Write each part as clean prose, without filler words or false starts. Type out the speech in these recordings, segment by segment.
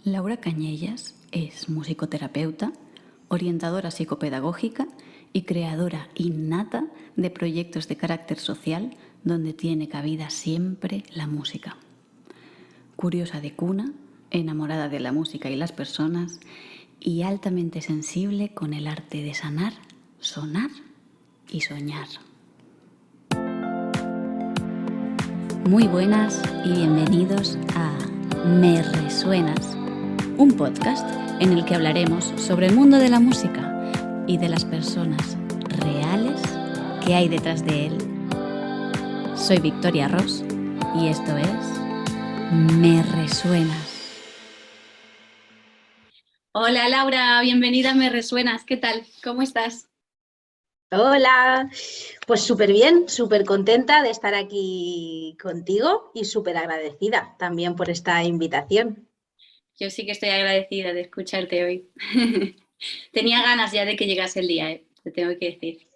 Laura Cañellas es musicoterapeuta, orientadora psicopedagógica y creadora innata de proyectos de carácter social donde tiene cabida siempre la música. Curiosa de cuna, enamorada de la música y las personas y altamente sensible con el arte de sanar, sonar y soñar. Muy buenas y bienvenidos a Me Resuenas, un podcast en el que hablaremos sobre el mundo de la música y de las personas reales que hay detrás de él. Soy Victoria Ross y esto es Me Resuenas. Hola Laura, bienvenida a Me Resuenas. ¿Qué tal? ¿Cómo estás? Hola, pues súper bien, súper contenta de estar aquí contigo y súper agradecida también por esta invitación. Yo sí que estoy agradecida de escucharte hoy. Tenía ganas ya de que llegase el día, te tengo que decir,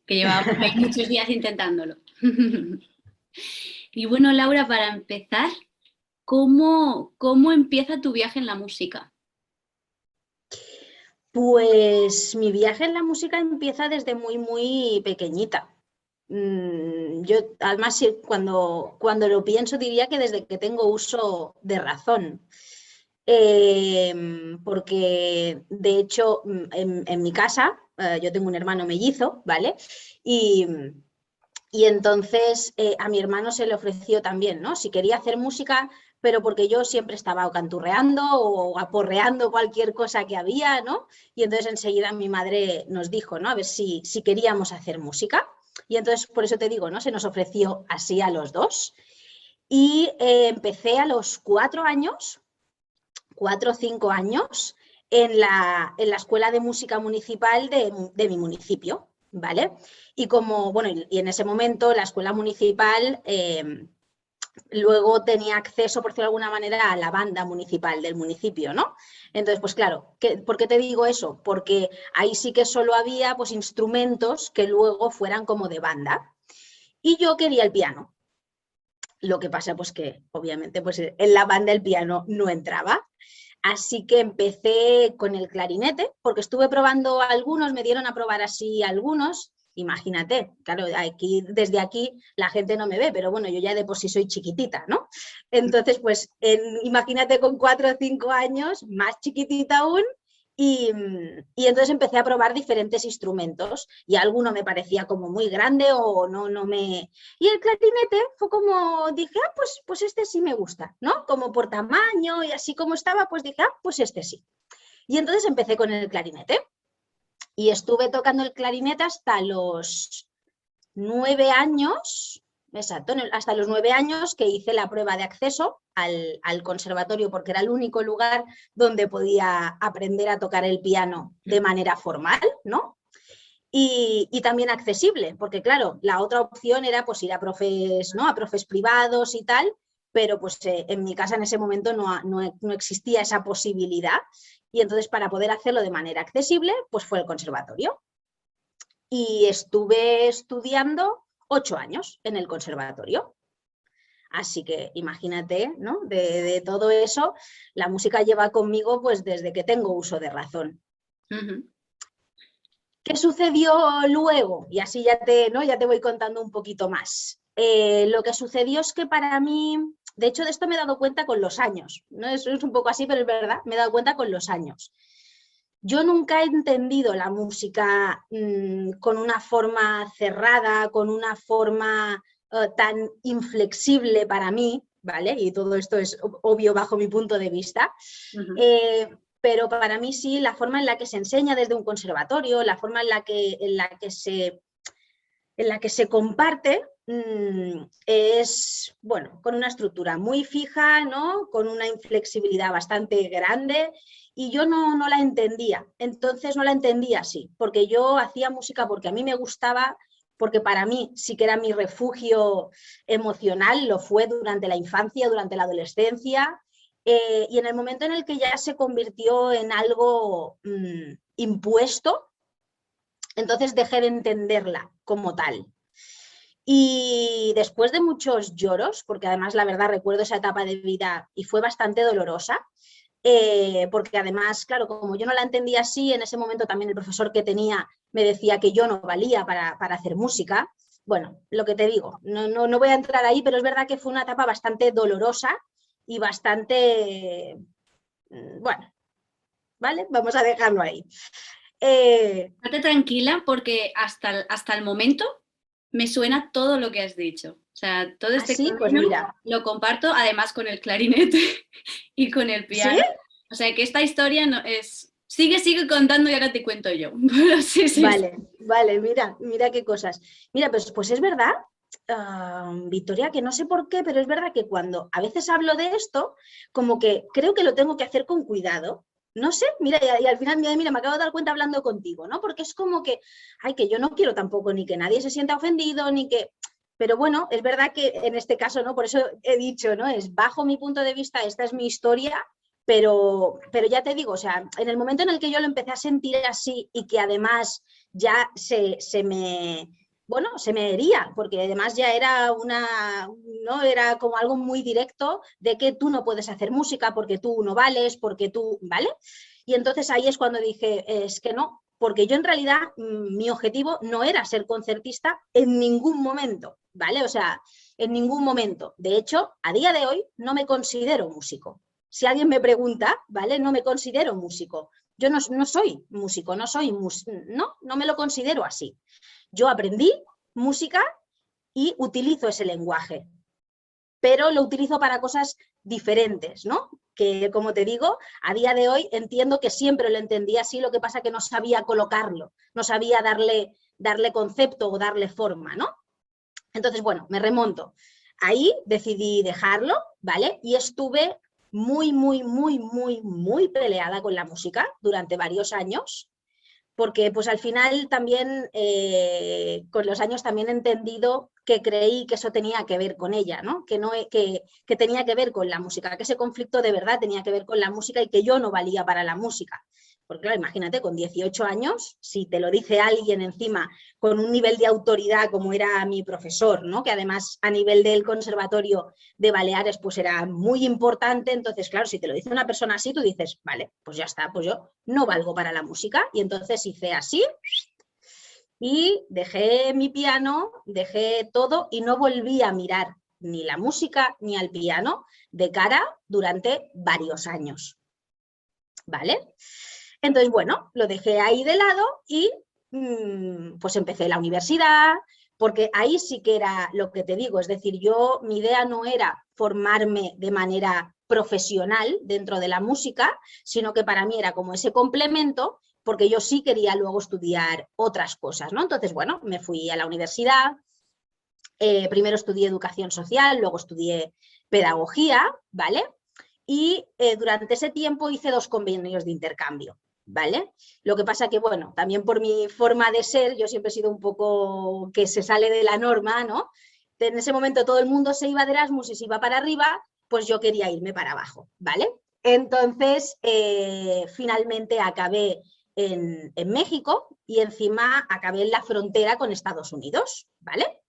que llevaba muchos días intentándolo. Y bueno, Laura, para empezar, ¿cómo empieza tu viaje en la música? Pues mi viaje en la música empieza desde muy pequeñita. Yo además cuando lo pienso diría que desde que tengo uso de razón. Porque de hecho en mi casa yo tengo un hermano mellizo, ¿vale? Y, y entonces a mi hermano se le ofreció también, ¿no? Si quería hacer música, pero porque yo siempre estaba canturreando o aporreando cualquier cosa que había, ¿no? Y entonces enseguida mi madre nos dijo, ¿no? A ver si queríamos hacer música. Y entonces por eso te digo, ¿no? Se nos ofreció así a los dos. Y empecé a los 4 años, 4 o 5 años, en la Escuela de Música Municipal de mi municipio, ¿vale? Y como, bueno, y en ese momento la escuela municipal luego tenía acceso, por decirlo de alguna manera, a la banda municipal del municipio, ¿no? Entonces, pues claro, ¿por qué te digo eso? Porque ahí sí que solo había pues instrumentos que luego fueran como de banda. Y yo quería el piano. Lo que pasa pues que obviamente pues en la banda el piano no entraba. Así que empecé con el clarinete, porque estuve probando algunos, me dieron a probar así algunos. Imagínate, claro, desde aquí la gente no me ve, pero bueno, yo ya de por sí soy chiquitita, ¿no? Entonces, pues imagínate con 4 o 5 años, más chiquitita aún, y entonces empecé a probar diferentes instrumentos y alguno me parecía como muy grande o no me... Y el clarinete fue como, dije, pues este sí me gusta, ¿no? Como por tamaño y así como estaba, pues dije, pues este sí. Y entonces empecé con el clarinete y estuve tocando el clarinete hasta los 9 años, exacto, hasta los 9 años que hice la prueba de acceso al conservatorio porque era el único lugar donde podía aprender a tocar el piano de manera formal, ¿no? Y también accesible, porque claro, la otra opción era pues ir a profes, ¿no? A profes privados y tal, pero pues en mi casa en ese momento no existía esa posibilidad y entonces para poder hacerlo de manera accesible pues fue el conservatorio y estuve estudiando 8 años en el conservatorio. Así que imagínate, ¿no? De todo eso, la música lleva conmigo pues desde que tengo uso de razón. Uh-huh. ¿Qué sucedió luego? Y así ya te voy contando un poquito más. Lo que sucedió es que para mí, de hecho de esto me he dado cuenta con los años, ¿no? Eso es un poco así, pero es verdad, me he dado cuenta con los años. Yo nunca he entendido la música con una forma cerrada, con una forma tan inflexible para mí, ¿vale? Y todo esto es obvio bajo mi punto de vista. Uh-huh. Pero para mí sí, la forma en la que se enseña desde un conservatorio, la forma en la que se comparte es, bueno, con una estructura muy fija, ¿no? Con una inflexibilidad bastante grande y yo no la entendía. Entonces no la entendía así, porque yo hacía música porque a mí me gustaba, porque para mí sí que era mi refugio emocional, lo fue durante la infancia, durante la adolescencia, y en el momento en el que ya se convirtió en algo impuesto, entonces dejé de entenderla como tal. Y después de muchos lloros, porque además la verdad recuerdo esa etapa de vida y fue bastante dolorosa, porque además, claro, como yo no la entendía así, en ese momento también el profesor que tenía me decía que yo no valía para hacer música. Bueno, lo que te digo, no voy a entrar ahí, pero es verdad que fue una etapa bastante dolorosa y bastante, bueno, ¿vale? Vamos a dejarlo ahí. Estate tranquila porque hasta el momento me suena todo lo que has dicho. O sea, todo este Así, pues camino mira. lo comparto además con el clarinete y con el ¿Sí? piano. O sea, que esta historia no es... Sigue contando y ahora te cuento yo. Pero sí, sí, sí. Vale, mira qué cosas. Mira, pues es verdad, Victoria, que no sé por qué, pero es verdad que cuando a veces hablo de esto, como que creo que lo tengo que hacer con cuidado. No sé, mira, y al final, mira, me acabo de dar cuenta hablando contigo, ¿no? Porque es como que, ay, que yo no quiero tampoco ni que nadie se sienta ofendido, ni que... Pero bueno, es verdad que en este caso, ¿no? Por eso he dicho, ¿no? Es bajo mi punto de vista, esta es mi historia, pero ya te digo, o sea, en el momento en el que yo lo empecé a sentir así y que además ya se me hería, porque además ya era ¿no? Era como algo muy directo de que tú no puedes hacer música porque tú no vales, porque tú, ¿vale? Y entonces ahí es cuando dije, es que no, porque yo en realidad mi objetivo no era ser concertista en ningún momento, ¿vale? O sea, en ningún momento. De hecho, a día de hoy no me considero músico. Si alguien me pregunta, ¿vale? No me considero músico. Yo no soy músico, no me lo considero así. Yo aprendí música y utilizo ese lenguaje, pero lo utilizo para cosas diferentes, ¿no? Que, como te digo, a día de hoy entiendo que siempre lo entendí así, lo que pasa que no sabía colocarlo, no sabía darle concepto o darle forma, ¿no? Entonces, bueno, me remonto. Ahí decidí dejarlo, ¿vale? Y estuve muy peleada con la música durante varios años, porque pues al final también con los años también he entendido que creí que eso tenía que ver con ella, ¿no? Que tenía que ver con la música, que ese conflicto de verdad tenía que ver con la música y que yo no valía para la música. Porque claro, imagínate, con 18 años, si te lo dice alguien encima con un nivel de autoridad como era mi profesor, ¿no? Que además a nivel del conservatorio de Baleares pues era muy importante, entonces claro, si te lo dice una persona así, tú dices, vale, pues ya está, pues yo no valgo para la música, y entonces hice así y dejé mi piano, dejé todo y no volví a mirar ni la música ni al piano de cara durante varios años, ¿vale? Entonces, bueno, lo dejé ahí de lado y pues empecé la universidad, porque ahí sí que era lo que te digo, es decir, mi idea no era formarme de manera profesional dentro de la música, sino que para mí era como ese complemento, porque yo sí quería luego estudiar otras cosas, ¿no? Entonces, bueno, me fui a la universidad, primero estudié educación social, luego estudié pedagogía, ¿vale? Y durante ese tiempo hice 2 convenios de intercambio, ¿vale? Lo que pasa que, bueno, también por mi forma de ser, yo siempre he sido un poco que se sale de la norma, ¿no? En ese momento todo el mundo se iba de Erasmus y se iba para arriba, pues yo quería irme para abajo, ¿vale? Entonces, finalmente acabé en México y encima acabé en la frontera con Estados Unidos, ¿vale?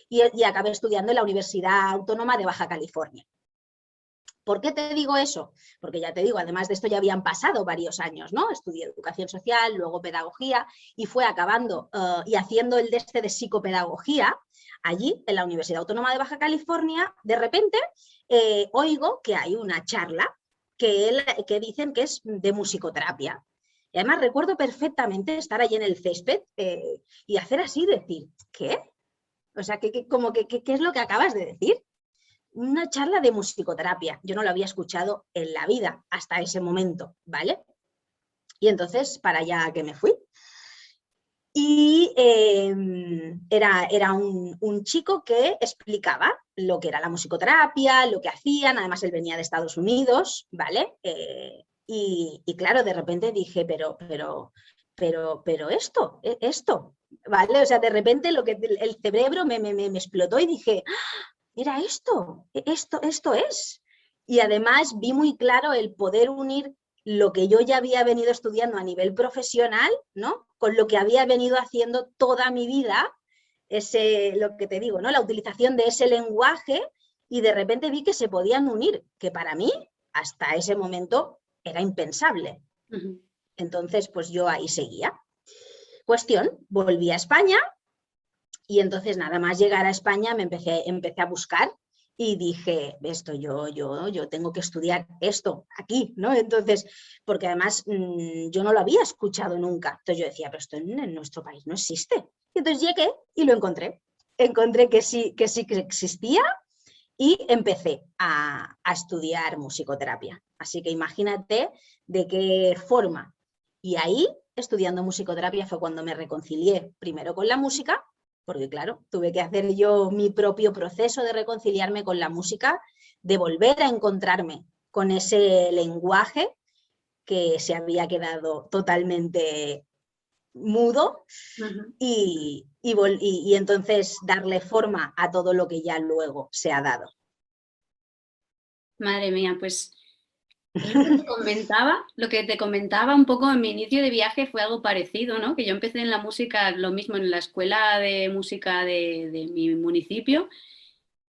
Y acabé estudiando en la Universidad Autónoma de Baja California. ¿Por qué te digo eso? Porque ya te digo, además de esto ya habían pasado varios años, ¿no? Estudié educación social, luego pedagogía y fue acabando y haciendo el de psicopedagogía allí en la Universidad Autónoma de Baja California. De repente oigo que hay una charla que dicen que es de musicoterapia. Y además recuerdo perfectamente estar allí en el césped y hacer así, decir, ¿qué? O sea, ¿qué es lo que acabas de decir? Una charla de musicoterapia. Yo no lo había escuchado en la vida hasta ese momento, ¿vale? Y entonces para allá que me fui. Y era un chico que explicaba lo que era la musicoterapia, lo que hacían, además él venía de Estados Unidos, ¿vale? Y claro, de repente dije, pero esto, ¿vale? O sea, de repente el cerebro me explotó y dije, era esto es. Y además vi muy claro el poder unir lo que yo ya había venido estudiando a nivel profesional, ¿no? Con lo que había venido haciendo toda mi vida, lo que te digo, ¿no? La utilización de ese lenguaje, y de repente vi que se podían unir, que para mí, hasta ese momento, era impensable. Ujú. Entonces, pues yo ahí seguía. Cuestión, volví a España y entonces nada más llegar a España empecé a buscar y dije, esto yo tengo que estudiar esto aquí, ¿no? Entonces, porque además yo no lo había escuchado nunca. Entonces yo decía, pero esto en nuestro país no existe. Y entonces llegué y lo encontré. Encontré que sí que existía y empecé a estudiar musicoterapia. Así que imagínate de qué forma. Y ahí, estudiando musicoterapia, fue cuando me reconcilié primero con la música, porque claro, tuve que hacer yo mi propio proceso de reconciliarme con la música, de volver a encontrarme con ese lenguaje que se había quedado totalmente mudo Ujú. y entonces darle forma a todo lo que ya luego se ha dado. Madre mía, pues lo que te comentaba un poco en mi inicio de viaje fue algo parecido, ¿no? Que yo empecé en la música, lo mismo en la escuela de música de mi municipio,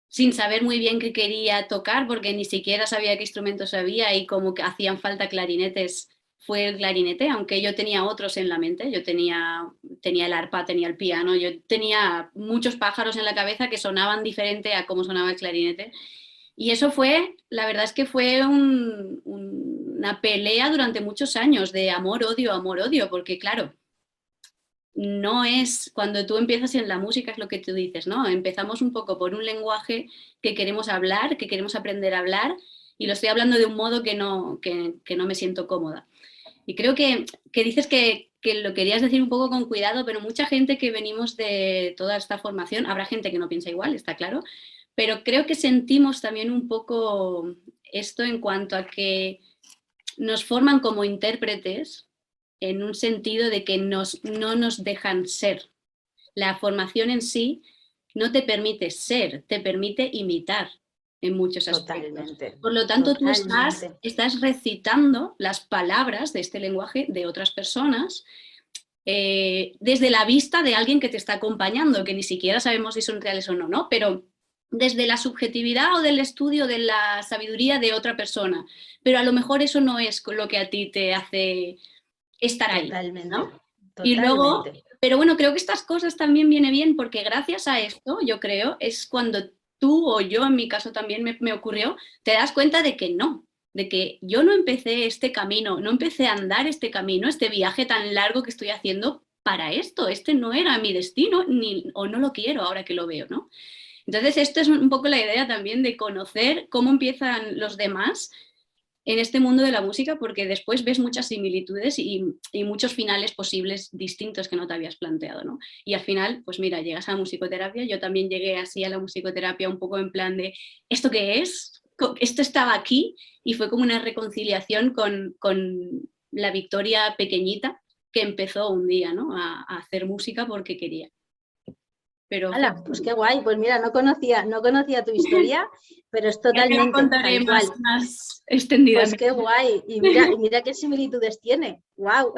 sin saber muy bien qué quería tocar, porque ni siquiera sabía qué instrumentos había y como que hacían falta clarinetes, fue el clarinete, aunque yo tenía otros en la mente, yo tenía el arpa, tenía el piano, yo tenía muchos pájaros en la cabeza que sonaban diferente a cómo sonaba el clarinete. Y eso fue, la verdad es que fue una pelea durante muchos años de amor, odio, porque claro, no es cuando tú empiezas en la música, es lo que tú dices, ¿no? Empezamos un poco por un lenguaje que queremos hablar, que queremos aprender a hablar, y lo estoy hablando de un modo que no me siento cómoda. Y creo que dices que lo querías decir un poco con cuidado, pero mucha gente que venimos de toda esta formación, habrá gente que no piensa igual, está claro, pero creo que sentimos también un poco esto en cuanto a que nos forman como intérpretes en un sentido de que no nos dejan ser. La formación en sí no te permite ser, te permite imitar en muchos aspectos. Totalmente, Por lo tanto, tú totalmente. estás recitando las palabras de este lenguaje de otras personas desde la vista de alguien que te está acompañando, que ni siquiera sabemos si son reales o no, ¿no? Pero desde la subjetividad o del estudio de la sabiduría de otra persona. Pero a lo mejor eso no es lo que a ti te hace estar ahí, Totalmente, ¿no? Y luego, totalmente. pero bueno, creo que estas cosas también viene bien porque gracias a esto, yo creo, es cuando tú o yo, en mi caso también me ocurrió, te das cuenta de que no, de que yo no empecé este camino, no empecé a andar este camino, este viaje tan largo que estoy haciendo para esto, este no era mi destino ni, o no lo quiero ahora que lo veo, ¿no? Entonces, esto es un poco la idea también de conocer cómo empiezan los demás en este mundo de la música, porque después ves muchas similitudes y muchos finales posibles distintos que no te habías planteado, ¿no? Y al final, pues mira, llegas a la musicoterapia, yo también llegué así a la musicoterapia un poco en plan de, ¿esto qué es? Esto estaba aquí y fue como una reconciliación con la Victoria pequeñita que empezó un día, ¿no? A hacer música porque quería. Pero fue... Hala, pues qué guay. Pues mira, no conocía tu historia, pero es Ya te la totalmente contaré tal cual. más extendidamente. Pues qué guay. Y mira qué similitudes tiene. Wow.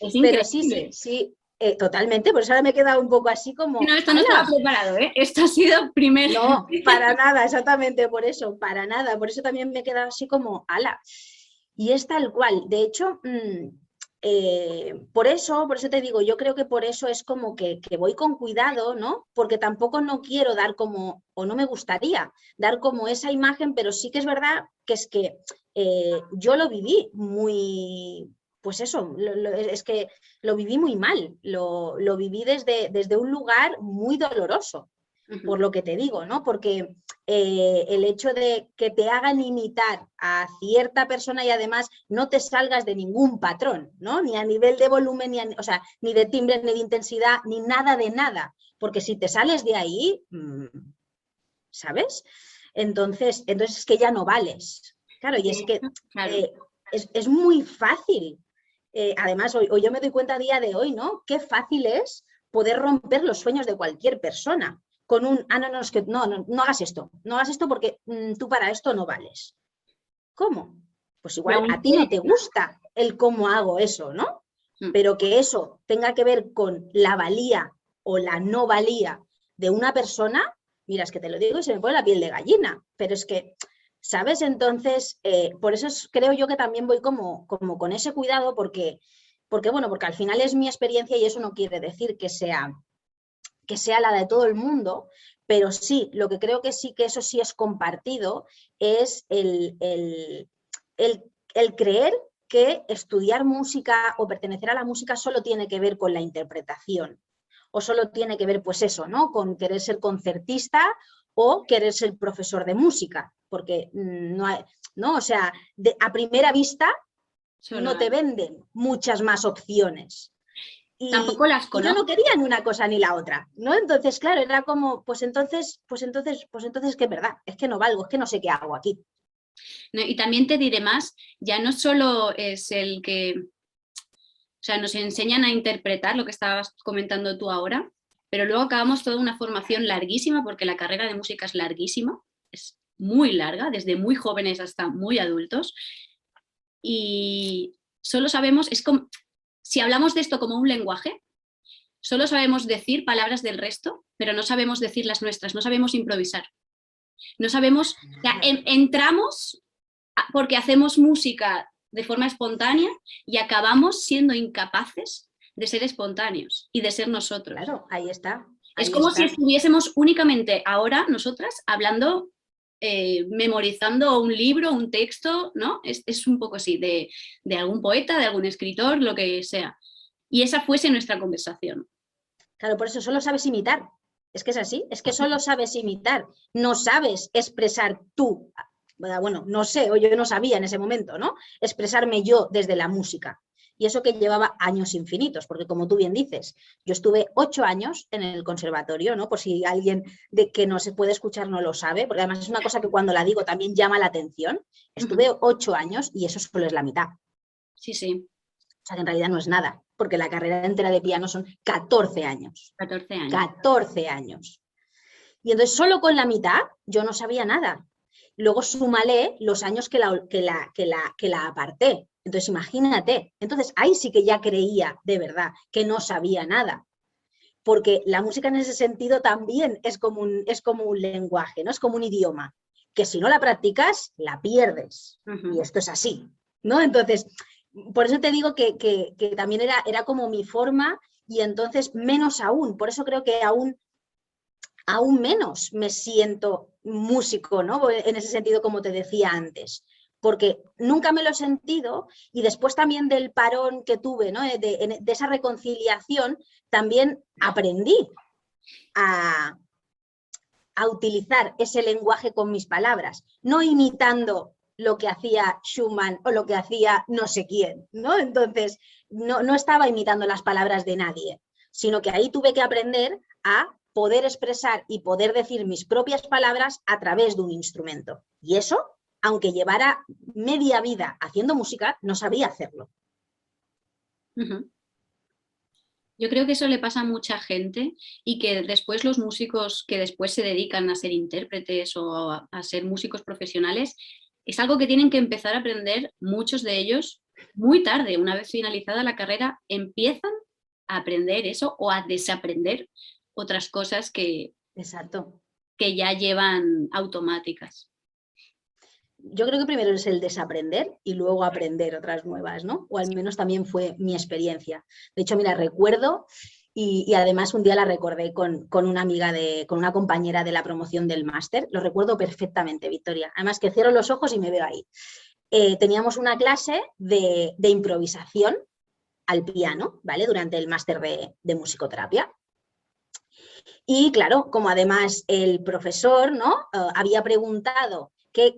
Es Pero sí, increíble. sí, totalmente. Por eso ahora me he quedado un poco así No, como, esto no estaba ¡hala! preparado, ¿eh? Esto ha sido primer... No, para nada, exactamente por eso, para nada. Por eso también me he quedado así como, ala. Y es tal cual. De hecho, por eso te digo, yo creo que por eso es como que voy con cuidado, ¿no? Porque tampoco no quiero dar como, o no me gustaría dar como esa imagen, pero sí que es verdad que es que yo lo viví muy, pues eso, es que lo viví muy mal, lo viví desde un lugar muy doloroso por lo que te digo, ¿no? Porque el hecho de que te hagan imitar a cierta persona y además no te salgas de ningún patrón, ¿no? Ni a nivel de volumen, o sea, ni de timbre, ni de intensidad, ni nada de nada. Porque si te sales de ahí, ¿sabes? Entonces es que ya no vales. Claro, y es que Claro. es muy fácil. Además, hoy yo me doy cuenta a día de hoy, ¿no? Qué fácil es poder romper los sueños de cualquier persona con un, no, es que no hagas esto, no hagas esto porque tú para esto no vales. ¿Cómo? Pues igual a ti no te gusta el cómo hago eso, ¿no? Pero que eso tenga que ver con la valía o la no valía de una persona, mira, es que te lo digo y se me pone la piel de gallina, pero es que ¿sabes? Entonces, por eso creo yo que también voy como con ese cuidado, porque al final es mi experiencia y eso no quiere decir que sea la de todo el mundo, pero sí, lo que creo que sí, que eso sí es compartido, es el creer que estudiar música o pertenecer a la música solo tiene que ver con la interpretación, o solo tiene que ver, pues eso, ¿no? Con querer ser concertista o querer ser profesor de música, porque no hay, ¿no? O sea, a primera vista no te venden muchas más opciones. Tampoco las Y yo conozco. no quería ni una cosa ni la otra, ¿no? Entonces, claro, era como, pues entonces, que es verdad, es que no valgo, es que no sé qué hago aquí. No, y también te diré más, ya no solo es el que, o sea, nos enseñan a interpretar lo que estabas comentando tú ahora, pero luego acabamos toda una formación larguísima, porque la carrera de música es larguísima, es muy larga, desde muy jóvenes hasta muy adultos, y solo sabemos, es como, si hablamos de esto como un lenguaje, solo sabemos decir palabras del resto, pero no sabemos decir las nuestras, no sabemos improvisar. No sabemos, o sea, entramos porque hacemos música de forma espontánea y acabamos siendo incapaces de ser espontáneos y de ser nosotros. Claro, ahí está. Es como si estuviésemos únicamente ahora nosotras hablando, memorizando un libro, un texto, ¿no? Es un poco así, de algún poeta, de algún escritor, lo que sea. Y esa fuese nuestra conversación. Claro, por eso solo sabes imitar. Es que es así, es que solo sabes imitar, no sabes expresar tú. Bueno, no sé, o yo no sabía en ese momento, ¿no? Expresarme yo desde la música. Y eso que llevaba años infinitos, porque como tú bien dices, yo estuve 8 años en el conservatorio, ¿no? Por si alguien de que no se puede escuchar no lo sabe, porque además es una cosa que cuando la digo también llama la atención. Estuve 8 años y eso solo es la mitad. Sí, sí. O sea que en realidad no es nada, porque la carrera entera de piano son 14 años. 14 años. 14 años. Y entonces solo con la mitad yo no sabía nada. Luego súmale los años que la aparté. Entonces imagínate. Entonces ahí sí que ya creía de verdad que no sabía nada. Porque la música en ese sentido también es como un lenguaje, ¿no? Es como un idioma, que si no la practicas, la pierdes. Y esto es así, ¿no? Entonces, por eso te digo que también era como mi forma, y entonces menos aún. Por eso creo que aún menos me siento músico, ¿no? En ese sentido, como te decía antes, porque nunca me lo he sentido, y después también del parón que tuve, ¿no? de esa reconciliación, también aprendí a utilizar ese lenguaje con mis palabras, no imitando lo que hacía Schumann o lo que hacía no sé quién, ¿no? Entonces, no estaba imitando las palabras de nadie, sino que ahí tuve que aprender a poder expresar y poder decir mis propias palabras a través de un instrumento. Y eso, aunque llevara media vida haciendo música, no sabía hacerlo. Yo creo que eso le pasa a mucha gente, y que después los músicos que después se dedican a ser intérpretes o a ser músicos profesionales, es algo que tienen que empezar a aprender muchos de ellos muy tarde. Una vez finalizada la carrera, empiezan a aprender eso o a desaprender otras cosas que ya llevan automáticas. Yo creo que primero es el desaprender y luego aprender otras nuevas, ¿no? O al menos también fue mi experiencia. De hecho, mira, recuerdo, y además un día la recordé con una amiga, con una compañera de la promoción del máster, lo recuerdo perfectamente, Victoria. Además que cierro los ojos y me veo ahí. Teníamos una clase de improvisación al piano, ¿vale? Durante el máster de musicoterapia. Y claro, como además el profesor, ¿no? Había preguntado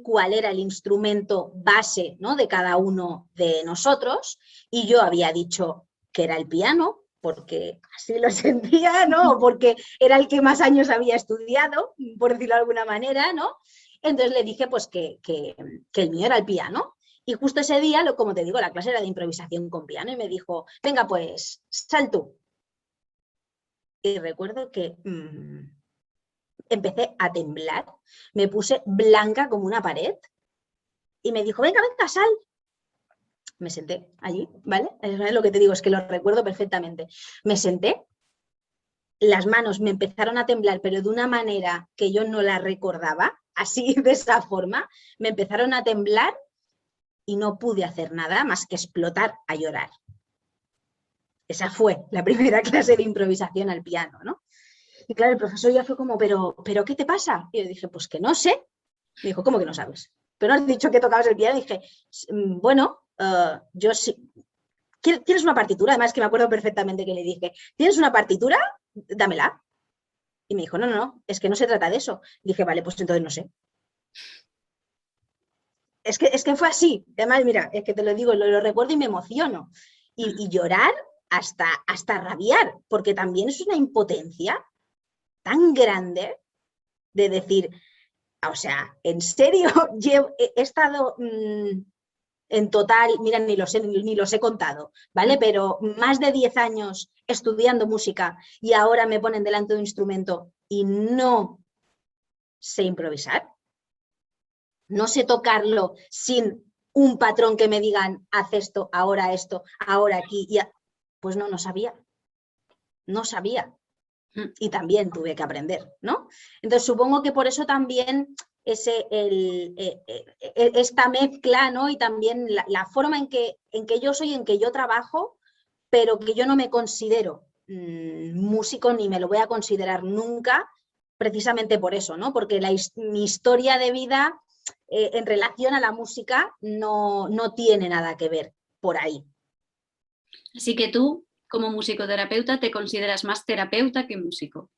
cuál era el instrumento base, ¿no? De cada uno de nosotros, y yo había dicho que era el piano, porque así lo sentía, ¿no? Porque era el que más años había estudiado, por decirlo de alguna manera, ¿no? Entonces le dije pues que el mío era el piano. Y justo ese día, como te digo, la clase era de improvisación con piano, y me dijo, venga, pues sal tú. Y recuerdo que empecé a temblar, me puse blanca como una pared, y me dijo, venga, venga, sal. Me senté allí, ¿vale? Es lo que te digo, es que lo recuerdo perfectamente. Me senté, las manos me empezaron a temblar, pero de una manera que yo no la recordaba así de esa forma, me empezaron a temblar y no pude hacer nada más que explotar a llorar. Esa fue la primera clase de improvisación al piano, ¿no? Y claro, el profesor ya fue como, ¿pero qué te pasa? Y yo dije, pues que no sé. Me dijo, ¿cómo que no sabes? ¿Pero no has dicho que tocabas el piano? Y dije, bueno, yo sí. ¿Tienes una partitura? Además que me acuerdo perfectamente que le dije, ¿tienes una partitura? Dámela. Y me dijo, no, es que no se trata de eso. Y dije, vale, pues entonces no sé. Es que fue así. Además, mira, es que te lo digo, lo recuerdo y me emociono. Y llorar hasta rabiar, porque también es una impotencia tan grande de decir, o sea, en serio, he estado en total, mira, ni los he contado, ¿vale? Pero más de 10 años estudiando música y ahora me ponen delante de un instrumento y no sé improvisar. No sé tocarlo sin un patrón que me digan, haz esto, ahora aquí. Pues no sabía. No sabía. Y también tuve que aprender, ¿no? Entonces supongo que por eso también esta mezcla, ¿no? Y también la forma en que yo soy, en que yo trabajo, pero que yo no me considero músico ni me lo voy a considerar nunca, precisamente por eso, ¿no? Porque mi historia de vida en relación a la música no tiene nada que ver por ahí. Así que tú, como musicoterapeuta, te consideras más terapeuta que músico.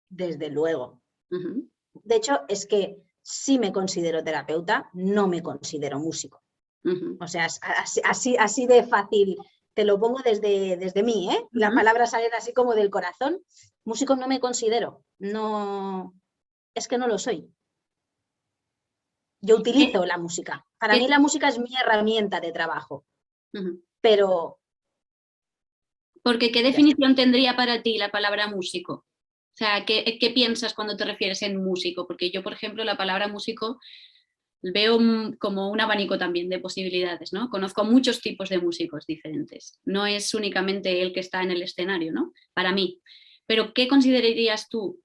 Desde luego. De hecho, es que sí me considero terapeuta, no me considero músico. O sea, así de fácil, te lo pongo desde mí, ¿eh? Las palabras salen así como del corazón. Músico no me considero, no, es que no lo soy. Yo utilizo la música. Para mí la música es mi herramienta de trabajo. Pero... Porque ¿qué definición tendría para ti la palabra músico? O sea, ¿qué piensas cuando te refieres en músico? Porque yo, por ejemplo, la palabra músico veo como un abanico también de posibilidades, ¿no? Conozco muchos tipos de músicos diferentes. No es únicamente el que está en el escenario, ¿no? Para mí. Pero ¿qué considerarías tú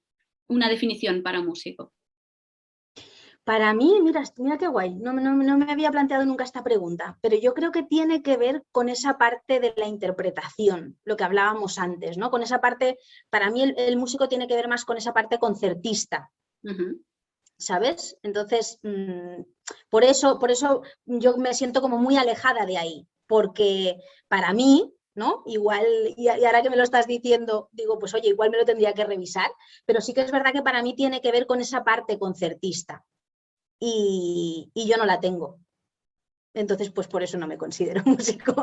una definición para músico? Para mí, mira qué guay, no me había planteado nunca esta pregunta, pero yo creo que tiene que ver con esa parte de la interpretación, lo que hablábamos antes, ¿no? Con esa parte, para mí el músico tiene que ver más con esa parte concertista, ¿sabes? Entonces, por eso yo me siento como muy alejada de ahí, porque para mí, ¿no? Igual, y ahora que me lo estás diciendo, digo, pues oye, igual me lo tendría que revisar, pero sí que es verdad que para mí tiene que ver con esa parte concertista. Y yo no la tengo. Entonces, pues por eso no me considero músico.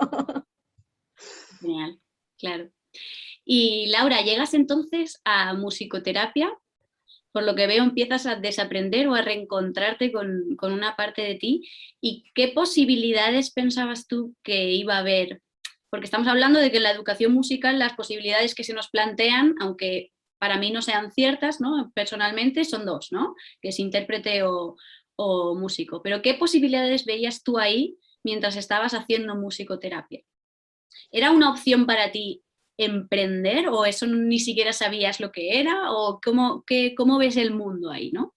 Genial, claro. Y Laura, llegas entonces a musicoterapia, por lo que veo empiezas a desaprender o a reencontrarte con una parte de ti. ¿Y qué posibilidades pensabas tú que iba a haber? Porque estamos hablando de que en la educación musical las posibilidades que se nos plantean, aunque para mí no sean ciertas, ¿no? Personalmente son dos, ¿no? Que es intérprete o músico. Pero ¿qué posibilidades veías tú ahí mientras estabas haciendo musicoterapia? ¿Era una opción para ti emprender o eso ni siquiera sabías lo que era? ¿O cómo ves el mundo ahí, no?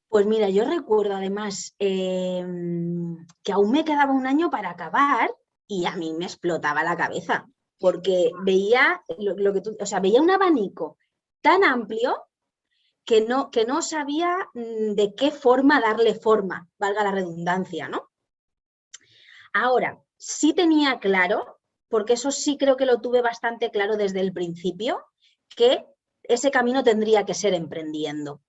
Pues mira, yo recuerdo además que aún me quedaba un año para acabar y a mí me explotaba la cabeza porque veía veía un abanico tan amplio que no sabía de qué forma darle forma, valga la redundancia, ¿no? Ahora, sí tenía claro, porque eso sí creo que lo tuve bastante claro desde el principio, que ese camino tendría que ser emprendiendo.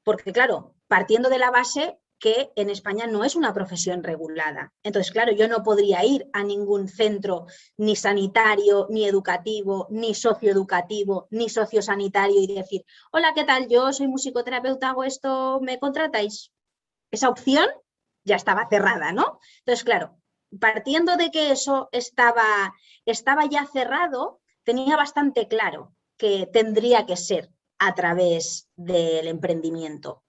Porque claro, partiendo de la base que en España no es una profesión regulada. Entonces, claro, yo no podría ir a ningún centro ni sanitario, ni educativo, ni socioeducativo, ni sociosanitario y decir, hola, ¿qué tal? Yo soy musicoterapeuta, hago esto, ¿me contratáis? Esa opción ya estaba cerrada, ¿no? Entonces, claro, partiendo de que eso estaba ya cerrado, tenía bastante claro que tendría que ser a través del emprendimiento.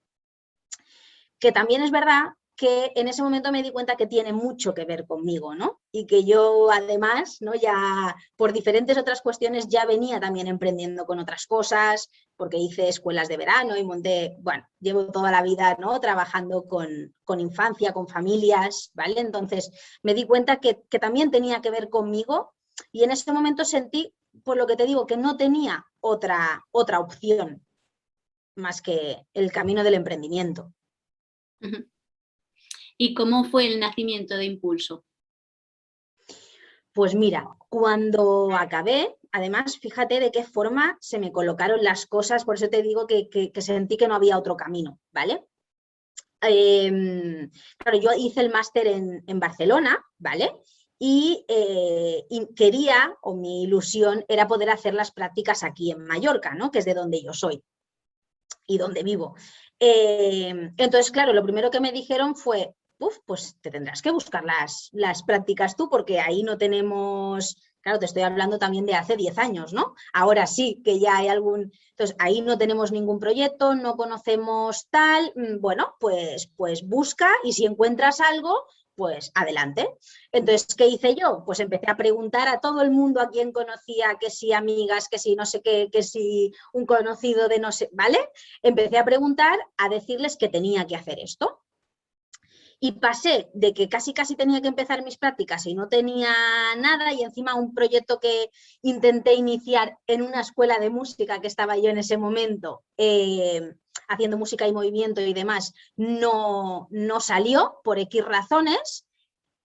Que también es verdad que en ese momento me di cuenta que tiene mucho que ver conmigo, ¿no? Y que yo además, ¿no? Ya por diferentes otras cuestiones ya venía también emprendiendo con otras cosas, porque hice escuelas de verano y monté, bueno, llevo toda la vida, ¿no? Trabajando con infancia, con familias, ¿vale? Entonces me di cuenta que también tenía que ver conmigo y en ese momento sentí, por lo que te digo, que no tenía otra opción más que el camino del emprendimiento. ¿Y cómo fue el nacimiento de Impulso? Pues mira, cuando acabé, además, fíjate de qué forma se me colocaron las cosas, por eso te digo que sentí que no había otro camino, ¿vale? Claro, yo hice el máster en Barcelona, ¿vale? Y quería, o mi ilusión era poder hacer las prácticas aquí en Mallorca, ¿no? Que es de donde yo soy y donde vivo. Entonces, claro, lo primero que me dijeron fue, pues te tendrás que buscar las prácticas tú, porque ahí no tenemos, claro, te estoy hablando también de hace 10 años, ¿no? Ahora sí que ya hay algún, entonces ahí no tenemos ningún proyecto, no conocemos tal, bueno, pues busca y si encuentras algo, pues adelante. Entonces, ¿qué hice yo? Pues empecé a preguntar a todo el mundo a quien conocía, que si amigas, que si no sé qué, que si un conocido de no sé, ¿vale? Empecé a preguntar, a decirles que tenía que hacer esto. Y pasé de que casi tenía que empezar mis prácticas y no tenía nada y encima un proyecto que intenté iniciar en una escuela de música que estaba yo en ese momento haciendo música y movimiento y demás, no salió por X razones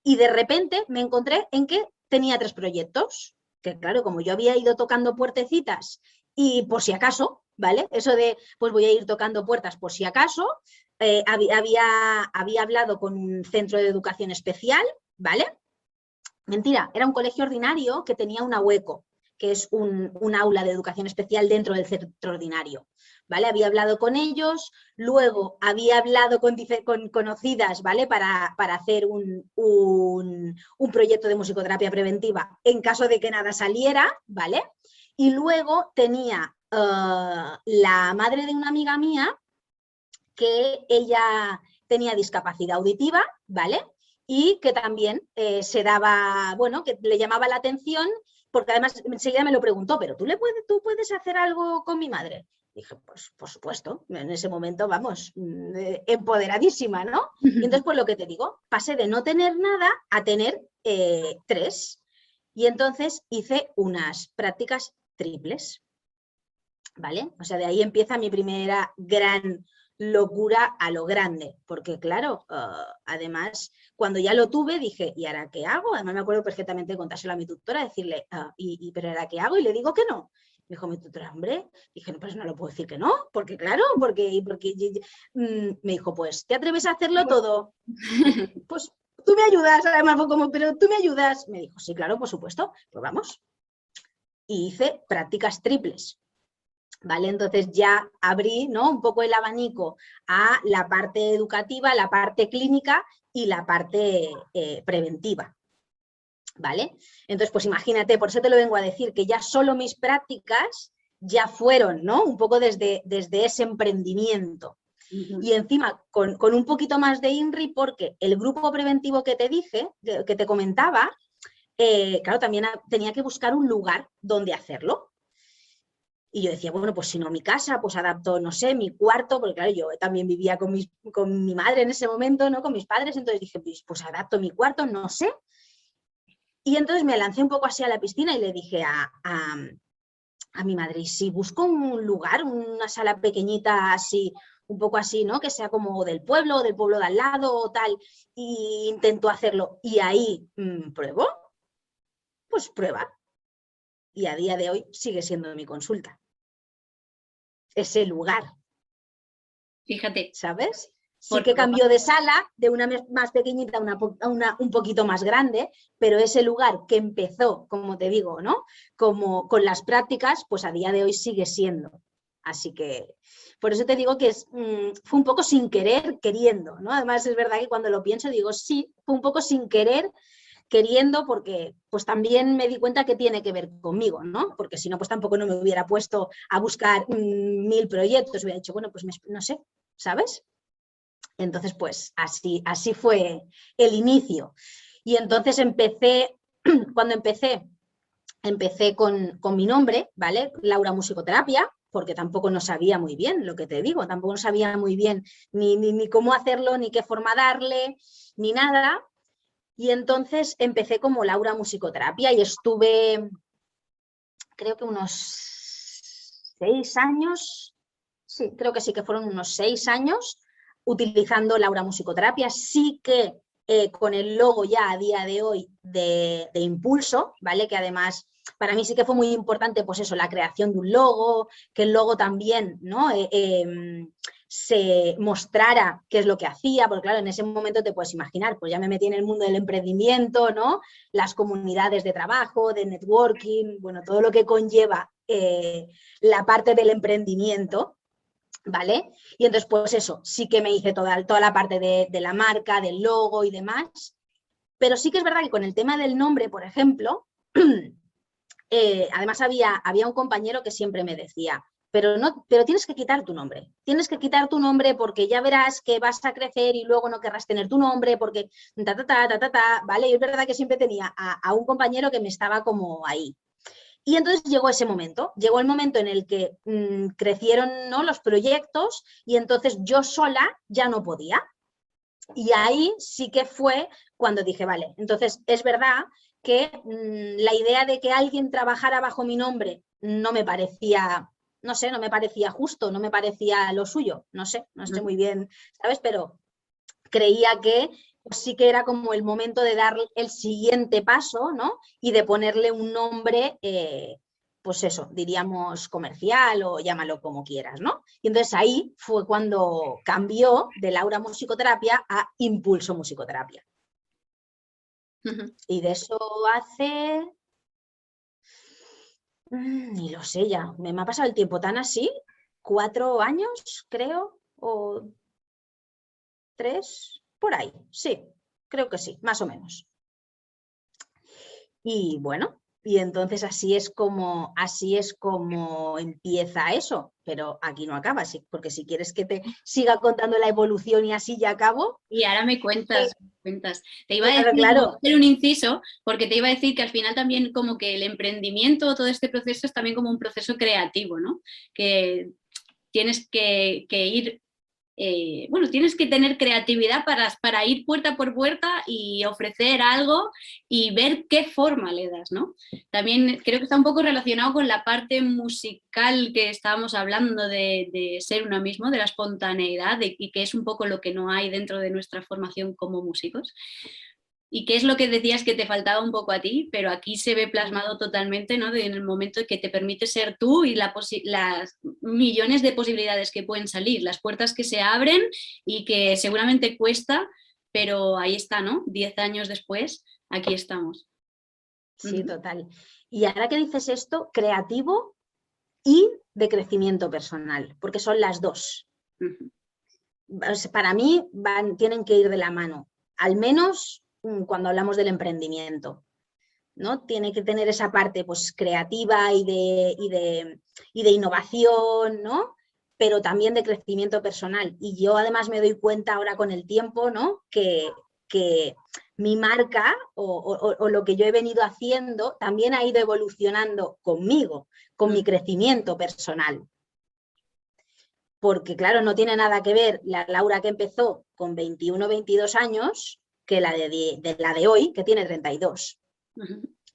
y de repente me encontré en que tenía 3 proyectos, que claro, como yo había ido tocando puertecitas y por si acaso, ¿vale? Eso de, pues voy a ir tocando puertas por si acaso, había hablado con un centro de educación especial, ¿vale? Mentira, era un colegio ordinario que tenía una hueco, que es un aula de educación especial dentro del centro ordinario, ¿vale? Había hablado con ellos, luego había hablado con conocidas, ¿vale? Para hacer un proyecto de musicoterapia preventiva en caso de que nada saliera, ¿vale? Y luego tenía la madre de una amiga mía que ella tenía discapacidad auditiva, ¿vale? Y que también se daba, bueno, que le llamaba la atención, porque además enseguida me lo preguntó, pero ¿tú puedes hacer algo con mi madre? Dije, pues por supuesto, en ese momento, vamos, empoderadísima, ¿no? Y entonces, pues lo que te digo, pasé de no tener nada a tener 3. Y entonces hice unas prácticas triples, ¿vale? O sea, de ahí empieza mi primera gran locura a lo grande, porque claro, además, cuando ya lo tuve, dije, ¿y ahora qué hago? Además me acuerdo perfectamente de contárselo a mi tutora, decirle, ¿pero ahora qué hago? Y le digo que no. Me dijo mi tutora, hombre, dije, no, pues no lo puedo decir que no, porque claro, porque me dijo, pues, ¿te atreves a hacerlo todo? Pues tú me ayudas, además fue como, pero tú me ayudas. Me dijo, sí, claro, por supuesto, pues vamos. Y hice prácticas triples. ¿Vale? Entonces ya abrí, ¿no? Un poco el abanico a la parte educativa, la parte clínica y la parte preventiva, ¿vale? Entonces, pues imagínate, por eso te lo vengo a decir, que ya solo mis prácticas ya fueron, ¿no? Un poco desde ese emprendimiento. Y encima con un poquito más de INRI, porque el grupo preventivo que te dije, que te comentaba, claro, también tenía que buscar un lugar donde hacerlo. Y yo decía, bueno, pues si no mi casa, pues adapto, no sé, mi cuarto, porque claro, yo también vivía con mi madre en ese momento, ¿no? Con mis padres, entonces dije, pues adapto mi cuarto, no sé. Y entonces me lancé un poco así a la piscina y le dije a mi madre, ¿y si busco un lugar, una sala pequeñita así, un poco así, ¿no? Que sea como del pueblo de al lado o tal, y intento hacerlo y ahí pruebo? Pues prueba. Y a día de hoy sigue siendo mi consulta. Ese lugar. Fíjate. ¿Sabes? Sí que cambió de sala, de una más pequeñita a una un poquito más grande, pero ese lugar que empezó, como te digo, ¿no? Como con las prácticas, pues a día de hoy sigue siendo. Así que, por eso te digo que fue un poco sin querer, queriendo, ¿no? Además es verdad que cuando lo pienso digo, sí, fue un poco sin querer, queriendo, porque pues también me di cuenta que tiene que ver conmigo, ¿no? Porque si no, pues tampoco no me hubiera puesto a buscar 1000 proyectos, hubiera dicho, bueno, pues no sé, ¿sabes? Entonces, pues así fue el inicio. Y entonces cuando empecé con mi nombre, ¿vale? Laura Musicoterapia, porque tampoco no sabía muy bien, lo que te digo, tampoco no sabía muy bien ni cómo hacerlo, ni qué forma darle, ni nada. Y entonces empecé como Laura Musicoterapia y estuve, creo que unos 6 años, sí, creo que sí que fueron unos 6 años utilizando Laura Musicoterapia. Sí que con el logo ya a día de hoy de Impulso, ¿vale? Que además para mí sí que fue muy importante, pues eso, la creación de un logo, que el logo también, ¿no? Se mostrara qué es lo que hacía, porque claro, en ese momento te puedes imaginar, pues ya me metí en el mundo del emprendimiento, ¿no? Las comunidades de trabajo, de networking, bueno, todo lo que conlleva la parte del emprendimiento, ¿vale? Y entonces, pues eso, sí que me hice toda la parte de la marca, del logo y demás, pero sí que es verdad que con el tema del nombre, por ejemplo, además había un compañero que siempre me decía, pero tienes que quitar tu nombre porque ya verás que vas a crecer y luego no querrás tener tu nombre porque ¿vale? Y es verdad que siempre tenía a un compañero que me estaba como ahí. Y entonces llegó el momento en el que crecieron, ¿no?, los proyectos y entonces yo sola ya no podía. Y ahí sí que fue cuando dije, vale, entonces es verdad que la idea de que alguien trabajara bajo mi nombre no me parecía, no sé, no me parecía justo, no me parecía lo suyo, no sé muy bien, ¿sabes? Pero creía que pues sí que era como el momento de dar el siguiente paso, ¿no? Y de ponerle un nombre, pues eso, diríamos comercial o llámalo como quieras, ¿no? Y entonces ahí fue cuando cambió de Laura Musicoterapia a Impulso Musicoterapia. Y de eso hace... ni lo sé ya, me ha pasado el tiempo tan así, 4 años, creo, o 3, por ahí, sí, creo que sí, más o menos. Y bueno, y entonces así es como empieza eso, pero aquí no acaba, sí, porque si quieres que te siga contando la evolución y así ya acabo. Y ahora me cuentas. Te iba a Claro, decir, claro. hacer un inciso, porque te iba a decir que al final también como que el emprendimiento, todo este proceso es también como un proceso creativo, ¿no? Que tienes que ir bueno, tienes que tener creatividad para ir puerta por puerta y ofrecer algo y ver qué forma le das, ¿no? También creo que está un poco relacionado con la parte musical que estábamos hablando de ser uno mismo, de la espontaneidad y que es un poco lo que no hay dentro de nuestra formación como músicos. Y qué es lo que decías que te faltaba un poco a ti, pero aquí se ve plasmado totalmente, ¿no? En el momento que te permite ser tú y las millones de posibilidades que pueden salir, las puertas que se abren y que seguramente cuesta, pero ahí está, ¿no? 10 años después, aquí estamos. Sí, total. Y ahora que dices esto, creativo y de crecimiento personal, porque son las dos. Para mí tienen que ir de la mano, al menos cuando hablamos del emprendimiento, ¿no? Tiene que tener esa parte pues, creativa y de innovación, ¿no? Pero también de crecimiento personal. Y yo además me doy cuenta ahora con el tiempo, ¿no?, que mi marca o lo que yo he venido haciendo también ha ido evolucionando conmigo, con mi crecimiento personal. Porque claro, no tiene nada que ver la Laura que empezó con 21 o 22 años que la de hoy, que tiene 32.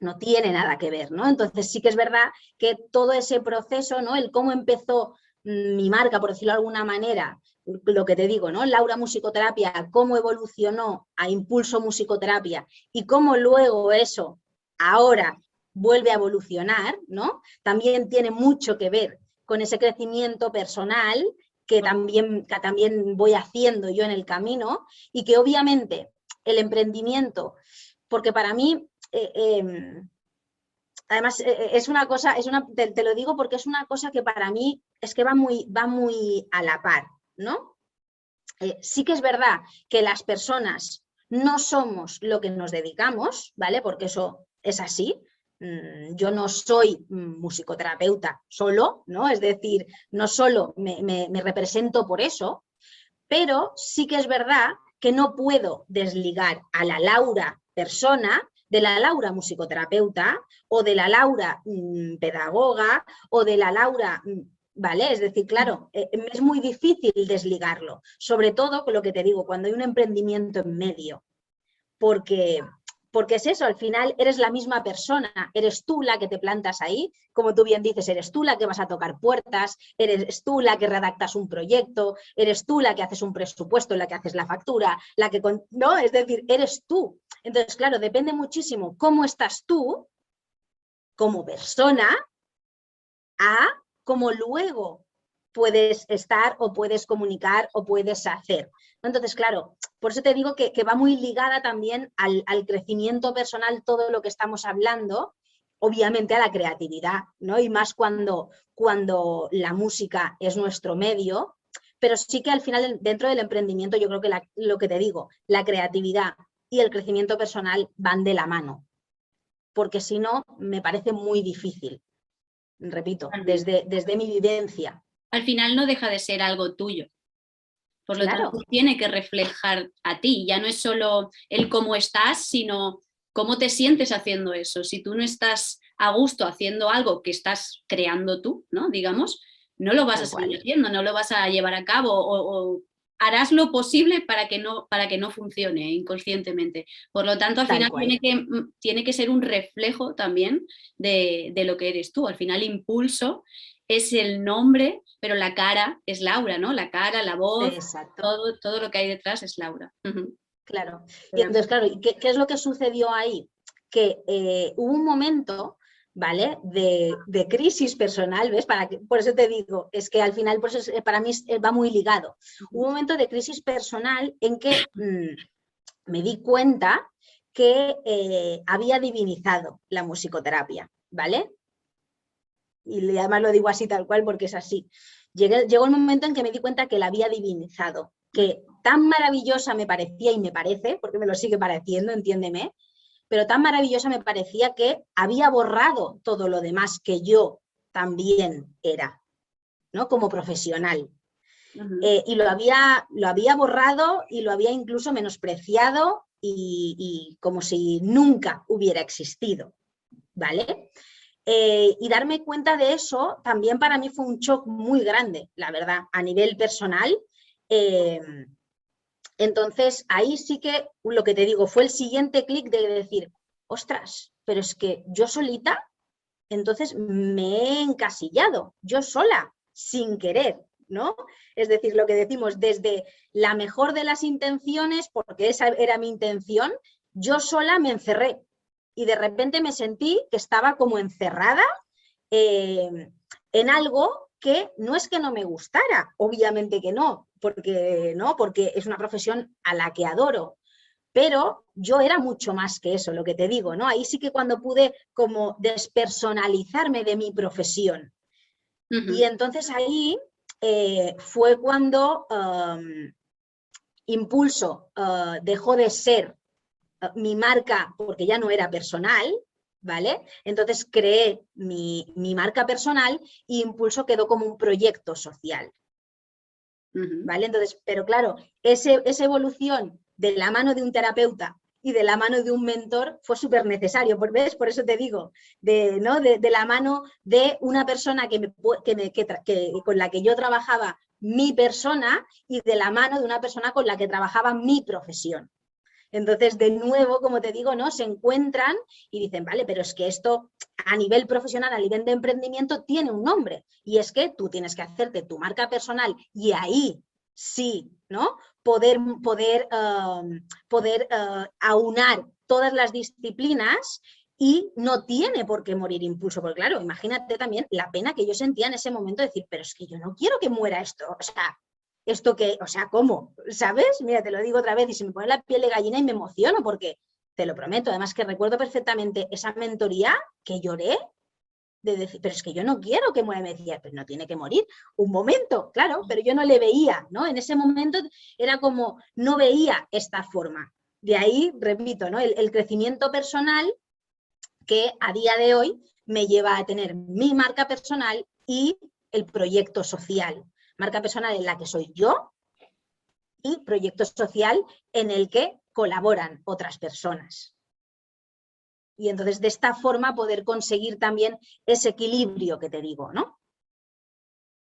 No tiene nada que ver, ¿no? Entonces sí que es verdad que todo ese proceso, ¿no?, el cómo empezó mi marca, por decirlo de alguna manera, lo que te digo, ¿no?, Laura Musicoterapia, cómo evolucionó a Impulso Musicoterapia y cómo luego eso ahora vuelve a evolucionar, ¿no?, también tiene mucho que ver con ese crecimiento personal que también voy haciendo yo en el camino y que obviamente el emprendimiento, porque para mí, además es una cosa, te lo digo porque es una cosa que para mí es que va muy a la par, ¿no? Sí que es verdad que las personas no somos lo que nos dedicamos, ¿vale? Porque eso es así. Yo no soy musicoterapeuta solo, ¿no? Es decir, no solo me represento por eso, pero sí que es verdad que no puedo desligar a la Laura persona de la Laura musicoterapeuta o de la Laura pedagoga o de la Laura, ¿vale? Es decir, claro, es muy difícil desligarlo, sobre todo con lo que te digo, cuando hay un emprendimiento en medio, porque es eso, al final eres la misma persona, eres tú la que te plantas ahí, como tú bien dices, eres tú la que vas a tocar puertas, eres tú la que redactas un proyecto, eres tú la que haces un presupuesto, la que haces la factura, ¿no? Es decir, eres tú. Entonces, claro, depende muchísimo cómo estás tú como persona a cómo luego puedes estar o puedes comunicar o puedes hacer. Entonces, claro, por eso te digo que va muy ligada también al crecimiento personal todo lo que estamos hablando, obviamente a la creatividad, ¿no? Y más cuando la música es nuestro medio, pero sí que al final dentro del emprendimiento yo creo que lo que te digo, la creatividad y el crecimiento personal van de la mano, porque si no me parece muy difícil, repito, desde mi vivencia. Al final no deja de ser algo tuyo. Por lo Claro. tanto, tiene que reflejar a ti. Ya no es solo el cómo estás, sino cómo te sientes haciendo eso. Si tú no estás a gusto haciendo algo que estás creando tú, ¿no? Digamos, no lo vas a seguir haciendo, no lo vas a llevar a cabo o harás lo posible para que no funcione inconscientemente. Por lo tanto, al final tiene que ser un reflejo también de lo que eres tú. Al final, Impulso es el nombre, pero la cara es Laura, ¿no? La cara, la voz, todo lo que hay detrás es Laura. Claro. Y entonces, claro, ¿qué es lo que sucedió ahí? Que hubo un momento, ¿vale? De crisis personal, ¿ves? Por eso te digo, es que al final por eso para mí va muy ligado. Hubo un momento de crisis personal en que me di cuenta que había divinizado la musicoterapia, ¿vale? Y además lo digo así tal cual porque es así. Llegó el momento en que me di cuenta que la había divinizado, que tan maravillosa me parecía y me parece, porque me lo sigue pareciendo, entiéndeme, pero tan maravillosa me parecía que había borrado todo lo demás que yo también era, ¿no? Como profesional. Y lo había borrado y lo había incluso menospreciado y como si nunca hubiera existido, ¿vale? Y darme cuenta de eso también para mí fue un shock muy grande, la verdad, a nivel personal. Entonces, ahí sí que lo que te digo fue el siguiente clic de decir, ostras, pero es que yo solita, entonces me he encasillado, yo sola, sin querer, ¿no? Es decir, lo que decimos, desde la mejor de las intenciones, porque esa era mi intención, yo sola me encerré. Y de repente me sentí que estaba como encerrada en algo que no es que no me gustara, obviamente que no, porque es una profesión a la que adoro, pero yo era mucho más que eso, lo que te digo, ¿no? Ahí sí que cuando pude como despersonalizarme de mi profesión. Y entonces ahí fue cuando Impulso dejó de ser mi marca, porque ya no era personal, ¿vale? Entonces creé mi marca personal y Impulso quedó como un proyecto social, ¿vale? Entonces, pero claro, esa evolución de la mano de un terapeuta y de la mano de un mentor fue súper necesario, ¿ves? Por eso te digo, de la mano de una persona con la que yo trabajaba mi persona y de la mano de una persona con la que trabajaba mi profesión. Entonces, de nuevo, como te digo, ¿no? Se encuentran y dicen, vale, pero es que esto a nivel profesional, a nivel de emprendimiento, tiene un nombre. Y es que tú tienes que hacerte tu marca personal y ahí sí, ¿no? Poder aunar todas las disciplinas y no tiene por qué morir Impulso. Porque claro, imagínate también la pena que yo sentía en ese momento de decir, pero es que yo no quiero que muera esto. O sea, esto que, o sea, ¿cómo? ¿Sabes? Mira, te lo digo otra vez y se me pone la piel de gallina y me emociono porque, te lo prometo, además que recuerdo perfectamente esa mentoría que lloré de decir, pero es que yo no quiero que muera. Me decía, pero no tiene que morir. Un momento, claro, pero yo no le veía, ¿no? En ese momento era como, no veía esta forma. De ahí, repito, ¿no? El crecimiento personal que a día de hoy me lleva a tener mi marca personal y el proyecto social. Marca personal en la que soy yo, y proyecto social en el que colaboran otras personas. Y entonces de esta forma poder conseguir también ese equilibrio que te digo, ¿no?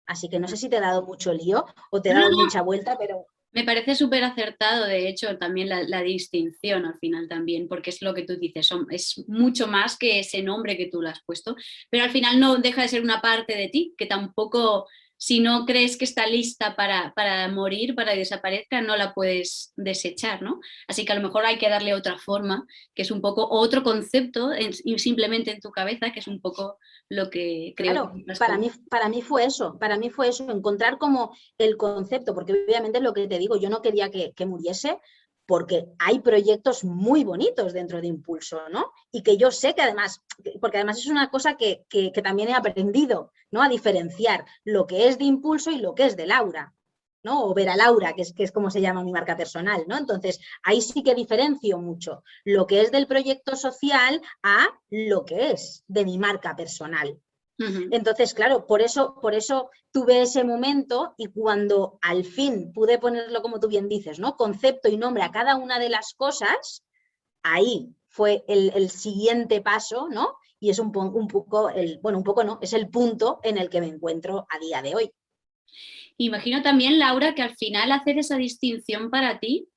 Así que no sé si te he dado mucho lío o te he dado mucha vuelta, pero... Me parece súper acertado, de hecho, también la distinción al final también, porque es lo que tú dices, es mucho más que ese nombre que tú le has puesto, pero al final no deja de ser una parte de ti, que tampoco, si no crees que está lista para morir, para que desaparezca, no la puedes desechar, ¿no? Así que a lo mejor hay que darle otra forma, que es un poco otro concepto, simplemente en tu cabeza, que es un poco lo que creo Claro, que para mí fue eso, encontrar como el concepto, porque obviamente lo que te digo, yo no quería que muriese, porque hay proyectos muy bonitos dentro de Impulso, ¿no? Y que yo sé que además, porque además es una cosa que también he aprendido, ¿no? A diferenciar lo que es de Impulso y lo que es de Laura, ¿no? O Vera Laura, que es como se llama mi marca personal, ¿no? Entonces, ahí sí que diferencio mucho lo que es del proyecto social a lo que es de mi marca personal. Entonces, claro, por eso tuve ese momento y cuando al fin pude ponerlo, como tú bien dices, ¿no? Concepto y nombre a cada una de las cosas, ahí fue el siguiente paso, ¿no? Y es un poco, es el punto en el que me encuentro a día de hoy. Imagino también, Laura, que al final hacer esa distinción para ti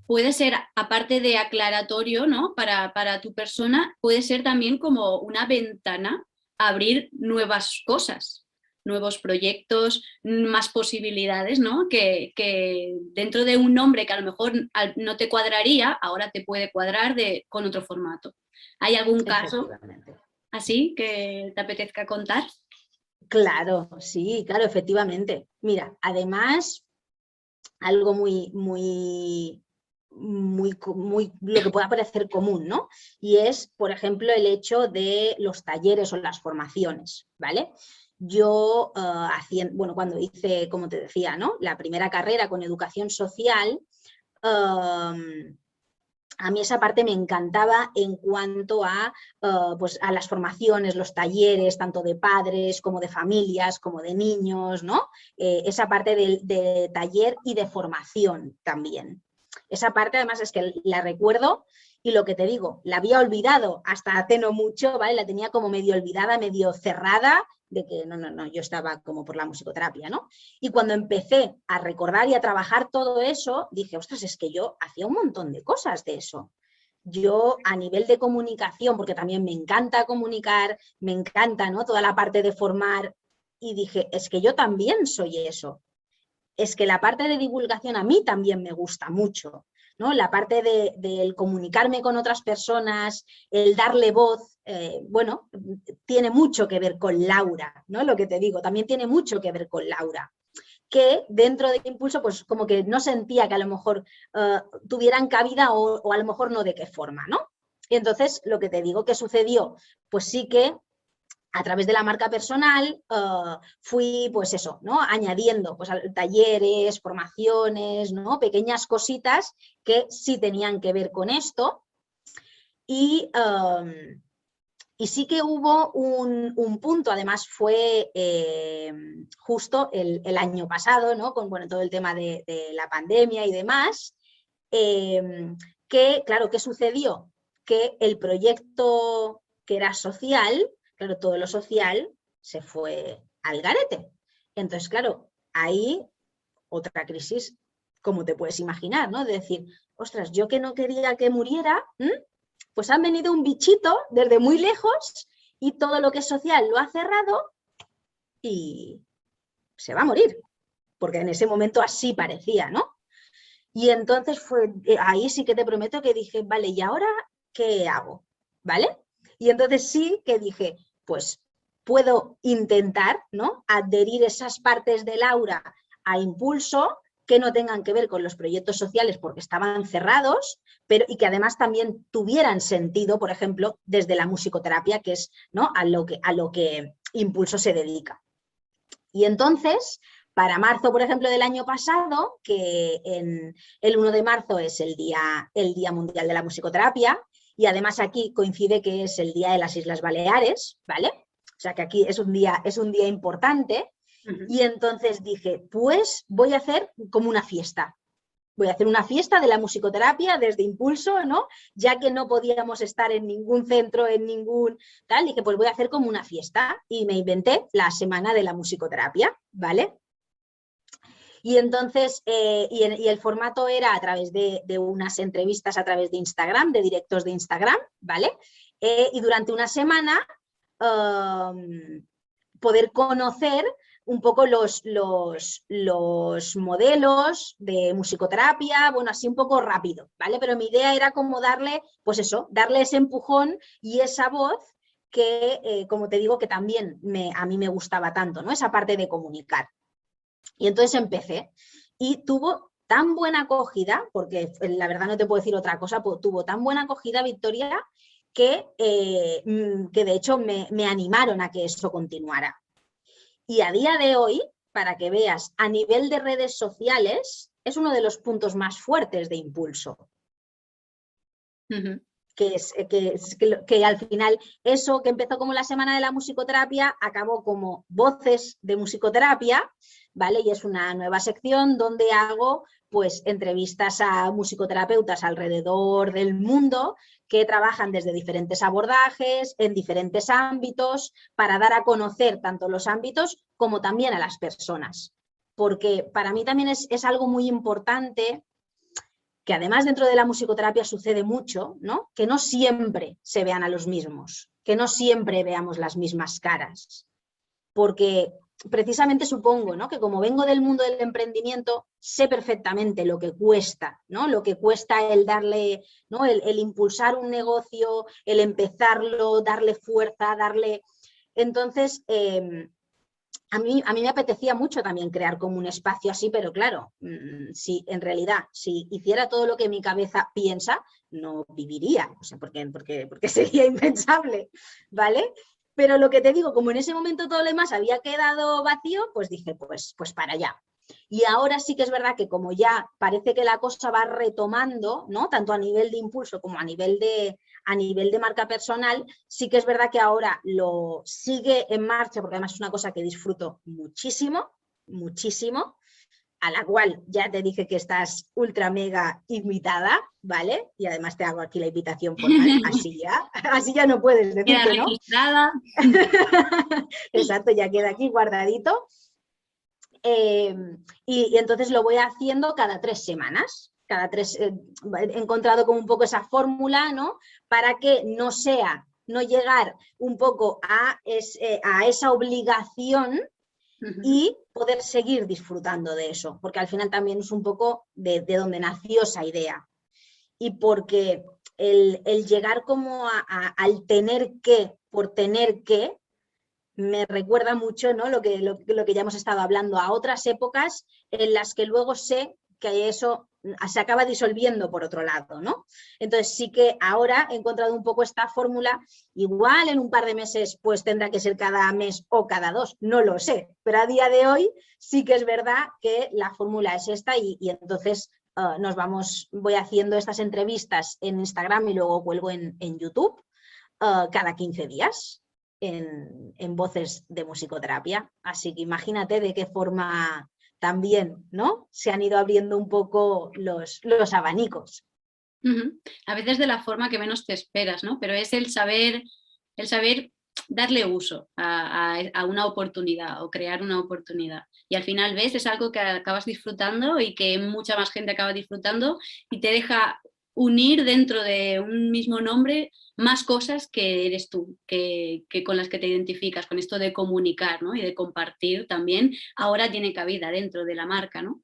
puede ser, aparte de aclaratorio, ¿no? Para tu persona, puede ser también como una ventana a abrir nuevas cosas, nuevos proyectos, más posibilidades, ¿no? Que dentro de un nombre que a lo mejor no te cuadraría, ahora te puede cuadrar con otro formato. ¿Hay algún caso así que te apetezca contar? Claro, sí, claro, efectivamente. Mira, además, algo muy, lo que pueda parecer común, ¿no? Y es, por ejemplo, el hecho de los talleres o las formaciones, ¿vale? Yo, cuando hice, como te decía, ¿no? La primera carrera con educación social, a mí esa parte me encantaba en cuanto a, pues a las formaciones, los talleres, tanto de padres como de familias, como de niños, ¿no? Esa parte de taller y de formación también. Esa parte además es que la recuerdo y lo que te digo, la había olvidado hasta hace no mucho, ¿vale? La tenía como medio olvidada, medio cerrada, de que no, yo estaba como por la musicoterapia, ¿no? Y cuando empecé a recordar y a trabajar todo eso, dije, ostras, es que yo hacía un montón de cosas de eso. Yo a nivel de comunicación, porque también me encanta comunicar, me encanta, ¿no? Toda la parte de formar, y dije, es que yo también soy eso. Es que la parte de divulgación a mí también me gusta mucho, ¿no? La parte del comunicarme con otras personas, el darle voz, bueno, tiene mucho que ver con Laura, ¿no? Lo que te digo, también tiene mucho que ver con Laura, que dentro de Impulso, pues como que no sentía que a lo mejor tuvieran cabida o a lo mejor no de qué forma, ¿no? Y entonces, lo que te digo que sucedió, pues sí que a través de la marca personal fui, pues eso, ¿no? Añadiendo pues, talleres, formaciones, ¿no? Pequeñas cositas que sí tenían que ver con esto. Y sí que hubo un punto, además fue justo el año pasado, ¿no? Con bueno, todo el tema de la pandemia y demás, que, claro, ¿qué sucedió? Que el proyecto que era social, claro, todo lo social se fue al garete. Entonces, claro, ahí otra crisis, como te puedes imaginar, ¿no? De decir, ostras, yo que no quería que muriera, pues han venido un bichito desde muy lejos y todo lo que es social lo ha cerrado y se va a morir, porque en ese momento así parecía, ¿no? Y entonces ahí sí que te prometo que dije, vale, ¿y ahora qué hago? ¿Vale? Y entonces sí que dije, pues puedo intentar, ¿no? Adherir esas partes de Laura a Impulso que no tengan que ver con los proyectos sociales porque estaban cerrados, pero y que además también tuvieran sentido, por ejemplo, desde la musicoterapia, que es, ¿no? a lo que Impulso se dedica. Y entonces, para marzo, por ejemplo, del año pasado, que el 1 de marzo es el Día Mundial de la Musicoterapia, y además aquí coincide que es el Día de las Islas Baleares, ¿vale? O sea que aquí es un día importante. Y entonces dije, pues voy a hacer como una fiesta, voy a hacer una fiesta de la musicoterapia desde Impulso, ¿no? Ya que no podíamos estar en ningún centro, en ningún tal, dije, pues voy a hacer como una fiesta y me inventé la semana de la musicoterapia, ¿vale? Y entonces, y el formato era a través de unas entrevistas a través de Instagram, de directos de Instagram, ¿vale? Y durante una semana poder conocer un poco los modelos de musicoterapia, bueno, así un poco rápido, ¿vale? Pero mi idea era como darle, pues eso, darle ese empujón y esa voz que, como te digo, que también a mí me gustaba tanto, ¿no? Esa parte de comunicar. Y entonces empecé y tuvo tan buena acogida, porque la verdad no te puedo decir otra cosa, tuvo tan buena acogida, Victoria, que de hecho me animaron a que esto continuara. Y a día de hoy, para que veas, a nivel de redes sociales, es uno de los puntos más fuertes de Impulso. Uh-huh. Que al final eso que empezó como la semana de la musicoterapia acabó como voces de musicoterapia, ¿vale? Y es una nueva sección donde hago pues entrevistas a musicoterapeutas alrededor del mundo que trabajan desde diferentes abordajes, en diferentes ámbitos, para dar a conocer tanto los ámbitos como también a las personas. Porque para mí también es algo muy importante, que además dentro de la musicoterapia sucede mucho, ¿no? Que no siempre se vean a los mismos, que no siempre veamos las mismas caras. Porque precisamente supongo, ¿no? Que como vengo del mundo del emprendimiento, sé perfectamente lo que cuesta, ¿no? Lo que cuesta el darle, ¿no? El impulsar un negocio, el empezarlo, darle fuerza, darle... Entonces, a mí me apetecía mucho también crear como un espacio así, pero claro, si en realidad, si hiciera todo lo que mi cabeza piensa, no viviría, o sea, porque sería impensable, ¿vale? Pero lo que te digo, como en ese momento todo lo demás había quedado vacío, pues dije, pues para allá. Y ahora sí que es verdad que como ya parece que la cosa va retomando, ¿no? Tanto a nivel de Impulso como a nivel de marca personal, sí que es verdad que ahora lo sigue en marcha, porque además es una cosa que disfruto muchísimo, muchísimo, a la cual ya te dije que estás ultra mega invitada, ¿vale? Y además te hago aquí la invitación formal, así ya no puedes decir que no. Registrada. Exacto, ya queda aquí guardadito. Y entonces lo voy haciendo cada 3 semanas. Cada 3, he encontrado como un poco esa fórmula, ¿no? Para que no llegar un poco a esa obligación y poder seguir disfrutando de eso, porque al final también es un poco de donde nació esa idea. Y porque el llegar como al tener que, por tener que, me recuerda mucho, ¿no? lo que ya hemos estado hablando, a otras épocas en las que luego sé que eso se acaba disolviendo por otro lado, ¿no? Entonces sí que ahora he encontrado un poco esta fórmula, igual en un par de meses pues tendrá que ser cada mes o cada 2, no lo sé, pero a día de hoy sí que es verdad que la fórmula es esta y entonces voy haciendo estas entrevistas en Instagram y luego cuelgo en YouTube cada 15 días. En voces de musicoterapia. Así que imagínate de qué forma también, ¿no? Se han ido abriendo un poco los abanicos. A veces de la forma que menos te esperas, ¿no? Pero es el saber darle uso a una oportunidad o crear una oportunidad. Y al final, ¿ves? Es algo que acabas disfrutando y que mucha más gente acaba disfrutando y te deja unir dentro de un mismo nombre más cosas que eres tú, que con las que te identificas, con esto de comunicar, ¿no? Y de compartir también, ahora tiene cabida dentro de la marca, ¿no?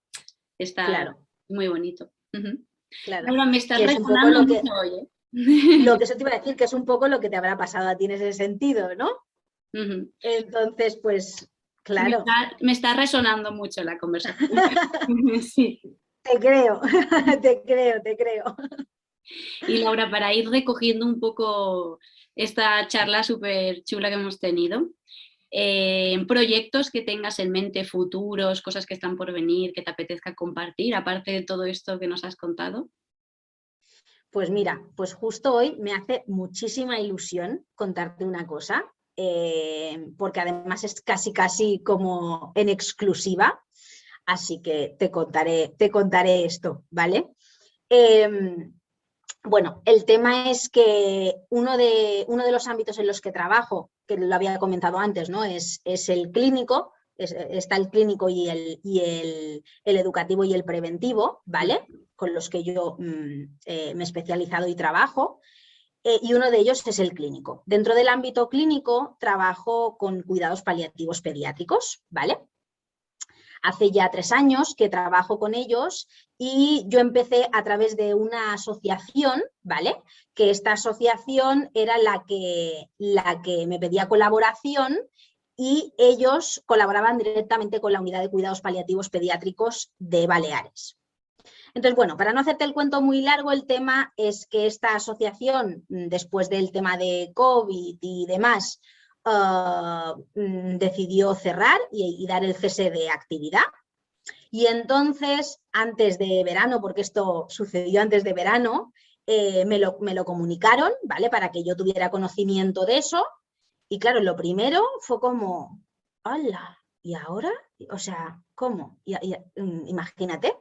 Está muy bonito. Claro. Ahora me estás resonando mucho hoy, ¿eh? Lo que eso te iba a decir, que es un poco lo que te habrá pasado a ti en ese sentido, ¿no? Entonces, pues, claro. Me está resonando mucho la conversación. Sí. Te creo, te creo. Y Laura, para ir recogiendo un poco esta charla súper chula que hemos tenido, proyectos que tengas en mente, futuros, cosas que están por venir, que te apetezca compartir, aparte de todo esto que nos has contado. Pues mira, pues justo hoy me hace muchísima ilusión contarte una cosa, porque además es casi como en exclusiva. así que te contaré esto, ¿vale? Bueno, el tema es que uno de los ámbitos en los que trabajo, que lo había comentado antes, ¿no? Es el clínico, está el clínico y el educativo y el preventivo, ¿vale? Con los que yo me he especializado y trabajo. Y uno de ellos es el clínico. Dentro del ámbito clínico trabajo con cuidados paliativos pediátricos, ¿vale? Hace ya 3 años que trabajo con ellos y yo empecé a través de una asociación, ¿vale? Que esta asociación era la que me pedía colaboración y ellos colaboraban directamente con la Unidad de Cuidados Paliativos Pediátricos de Baleares. Entonces, bueno, para no hacerte el cuento muy largo, el tema es que esta asociación, después del tema de COVID y demás, decidió cerrar y dar el cese de actividad. Y entonces, antes de verano, porque esto sucedió antes de verano, me lo comunicaron, ¿vale? Para que yo tuviera conocimiento de eso. Y claro, lo primero fue como, ¡hala! ¿Y ahora? O sea, ¿cómo? Imagínate.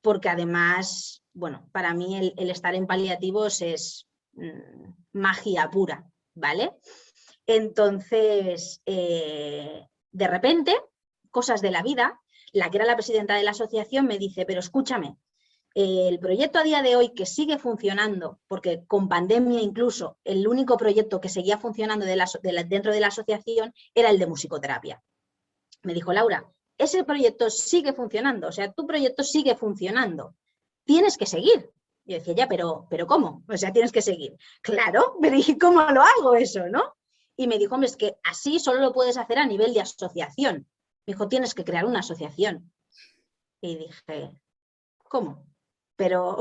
Porque además, bueno, para mí el estar en paliativos es magia pura, ¿vale? Entonces, de repente, cosas de la vida, la que era la presidenta de la asociación me dice, pero escúchame, el proyecto a día de hoy que sigue funcionando, porque con pandemia incluso el único proyecto que seguía funcionando dentro de la asociación era el de musicoterapia. Me dijo, Laura, ese proyecto sigue funcionando, o sea, tu proyecto sigue funcionando, tienes que seguir. Yo decía, ya, pero ¿cómo? O sea, tienes que seguir. Claro, pero ¿y cómo lo hago eso, no? Y me dijo, hombre, es que así solo lo puedes hacer a nivel de asociación. Me dijo, tienes que crear una asociación. Y dije, ¿cómo? Pero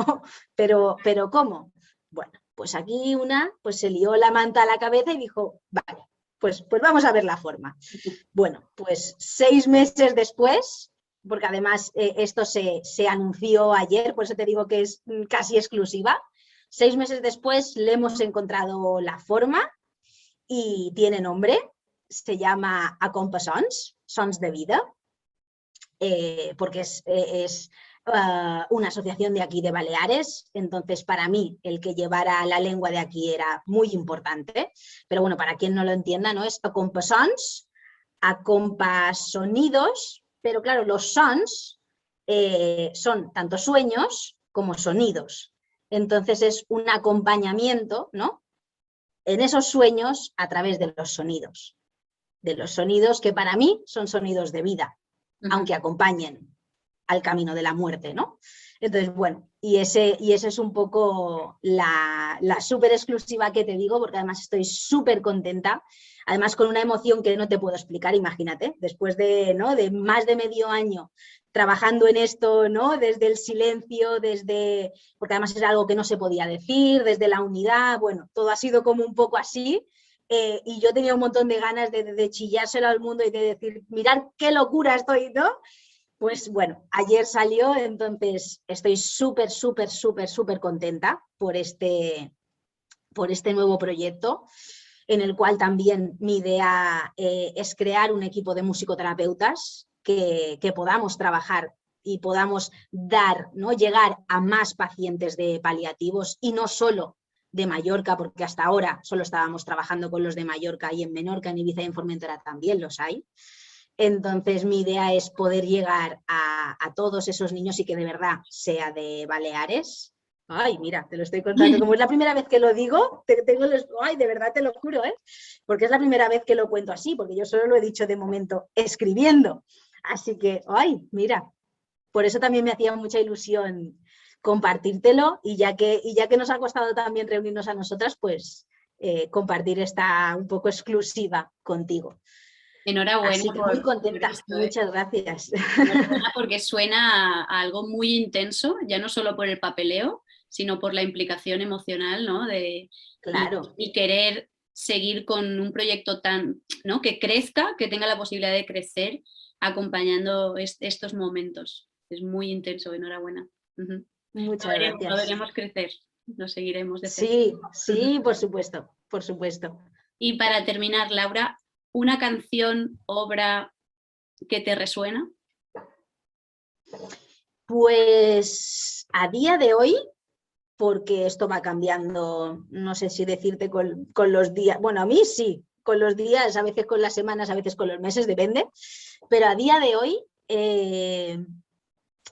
¿cómo? Bueno, pues aquí pues se lió la manta a la cabeza y dijo, vale, pues vamos a ver la forma. Bueno, pues 6 meses después, porque además esto se anunció ayer, por eso te digo que es casi exclusiva, 6 meses después le hemos encontrado la forma y tiene nombre, se llama Acompassons, Sons de Vida, porque es una asociación de aquí de Baleares, entonces para mí el que llevara la lengua de aquí era muy importante, pero bueno, para quien no lo entienda, ¿no? Es Acompassons, acompasonidos, pero claro, los sons son tanto sueños como sonidos, entonces es un acompañamiento, ¿no? En esos sueños a través de los sonidos que para mí son sonidos de vida, aunque acompañen al camino de la muerte, ¿no? Entonces, bueno, y ese es un poco la súper exclusiva que te digo, porque además estoy súper contenta, además con una emoción que no te puedo explicar, imagínate, después de más de medio año trabajando en esto, ¿no? Desde el silencio, porque además es algo que no se podía decir, desde la unidad, bueno, todo ha sido como un poco así, y yo tenía un montón de ganas de chillárselo al mundo y de decir, mirad qué locura estoy, ¿no? Pues bueno, ayer salió, entonces estoy súper contenta por este nuevo proyecto, en el cual también mi idea es crear un equipo de musicoterapeutas que podamos trabajar y podamos dar, ¿no? Llegar a más pacientes de paliativos y no solo de Mallorca, porque hasta ahora solo estábamos trabajando con los de Mallorca y en Menorca, en Ibiza y en Formentera también los hay. Entonces mi idea es poder llegar a todos esos niños y que de verdad sea de Baleares. Ay, mira, te lo estoy contando, como es la primera vez que lo digo, ay, de verdad te lo juro, porque es la primera vez que lo cuento así, porque yo solo lo he dicho de momento escribiendo. Así que, ay, mira, por eso también me hacía mucha ilusión compartírtelo y ya que nos ha costado también reunirnos a nosotras, pues compartir esta un poco exclusiva contigo. Enhorabuena. Así que muy contenta, muchas gracias. Enhorabuena porque suena a algo muy intenso, ya no solo por el papeleo, sino por la implicación emocional, ¿no? Claro. Y querer seguir con un proyecto tan, ¿no? Que crezca, que tenga la posibilidad de crecer acompañando estos momentos. Es muy intenso, enhorabuena. Muchas gracias. Lo veremos crecer, lo seguiremos de cerca. Sí, por supuesto, por supuesto. Y para terminar, Laura, ¿una canción, obra que te resuena? Pues a día de hoy, porque esto va cambiando, no sé si decirte con los días, bueno, a mí sí, con los días, a veces con las semanas, a veces con los meses, depende, pero a día de hoy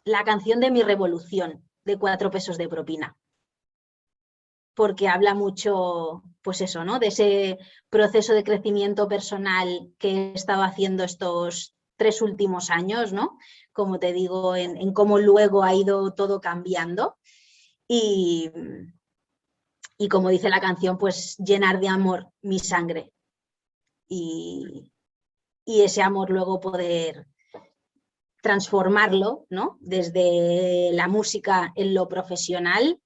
la canción de Mi Revolución, de 4 pesos de propina, porque habla mucho, pues eso, ¿no? De ese proceso de crecimiento personal que he estado haciendo estos 3 últimos años, ¿no? Como te digo, en cómo luego ha ido todo cambiando y como dice la canción, pues llenar de amor mi sangre y ese amor luego poder transformarlo, ¿no? Desde la música en lo profesional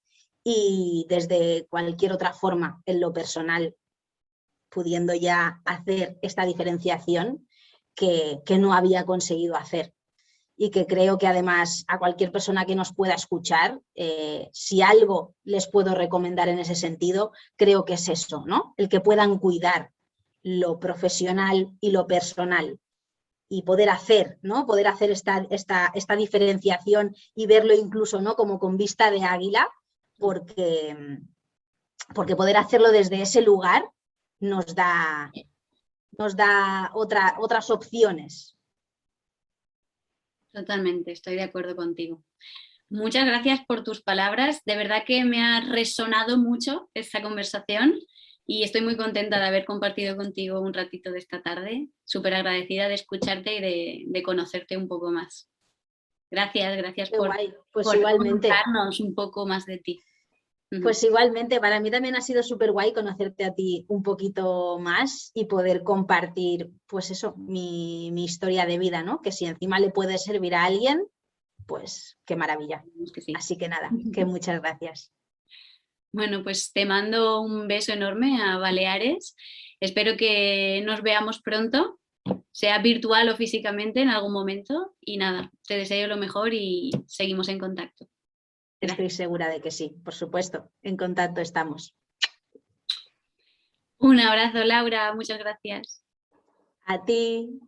y desde cualquier otra forma en lo personal, pudiendo ya hacer esta diferenciación que no había conseguido hacer. Y que creo que además a cualquier persona que nos pueda escuchar, si algo les puedo recomendar en ese sentido, creo que es eso, ¿no? El que puedan cuidar lo profesional y lo personal y poder hacer, ¿no? Poder hacer esta diferenciación y verlo incluso, ¿no? Como con vista de águila, porque poder hacerlo desde ese lugar nos da otras opciones. Totalmente, estoy de acuerdo contigo. Muchas gracias por tus palabras. De verdad que me ha resonado mucho esta conversación y estoy muy contenta de haber compartido contigo un ratito de esta tarde. Súper agradecida de escucharte y de conocerte un poco más. Gracias por igualmente. contarnos un poco más de ti. Pues igualmente, para mí también ha sido súper guay conocerte a ti un poquito más y poder compartir, pues eso, mi historia de vida, ¿no? Que si encima le puede servir a alguien, pues qué maravilla. Que sí. Así que nada, que muchas gracias. Bueno, pues te mando un beso enorme a Baleares. Espero que nos veamos pronto, sea virtual o físicamente en algún momento. Y nada, te deseo lo mejor y seguimos en contacto. Estoy segura de que sí, por supuesto. En contacto estamos. Un abrazo, Laura. Muchas gracias. A ti.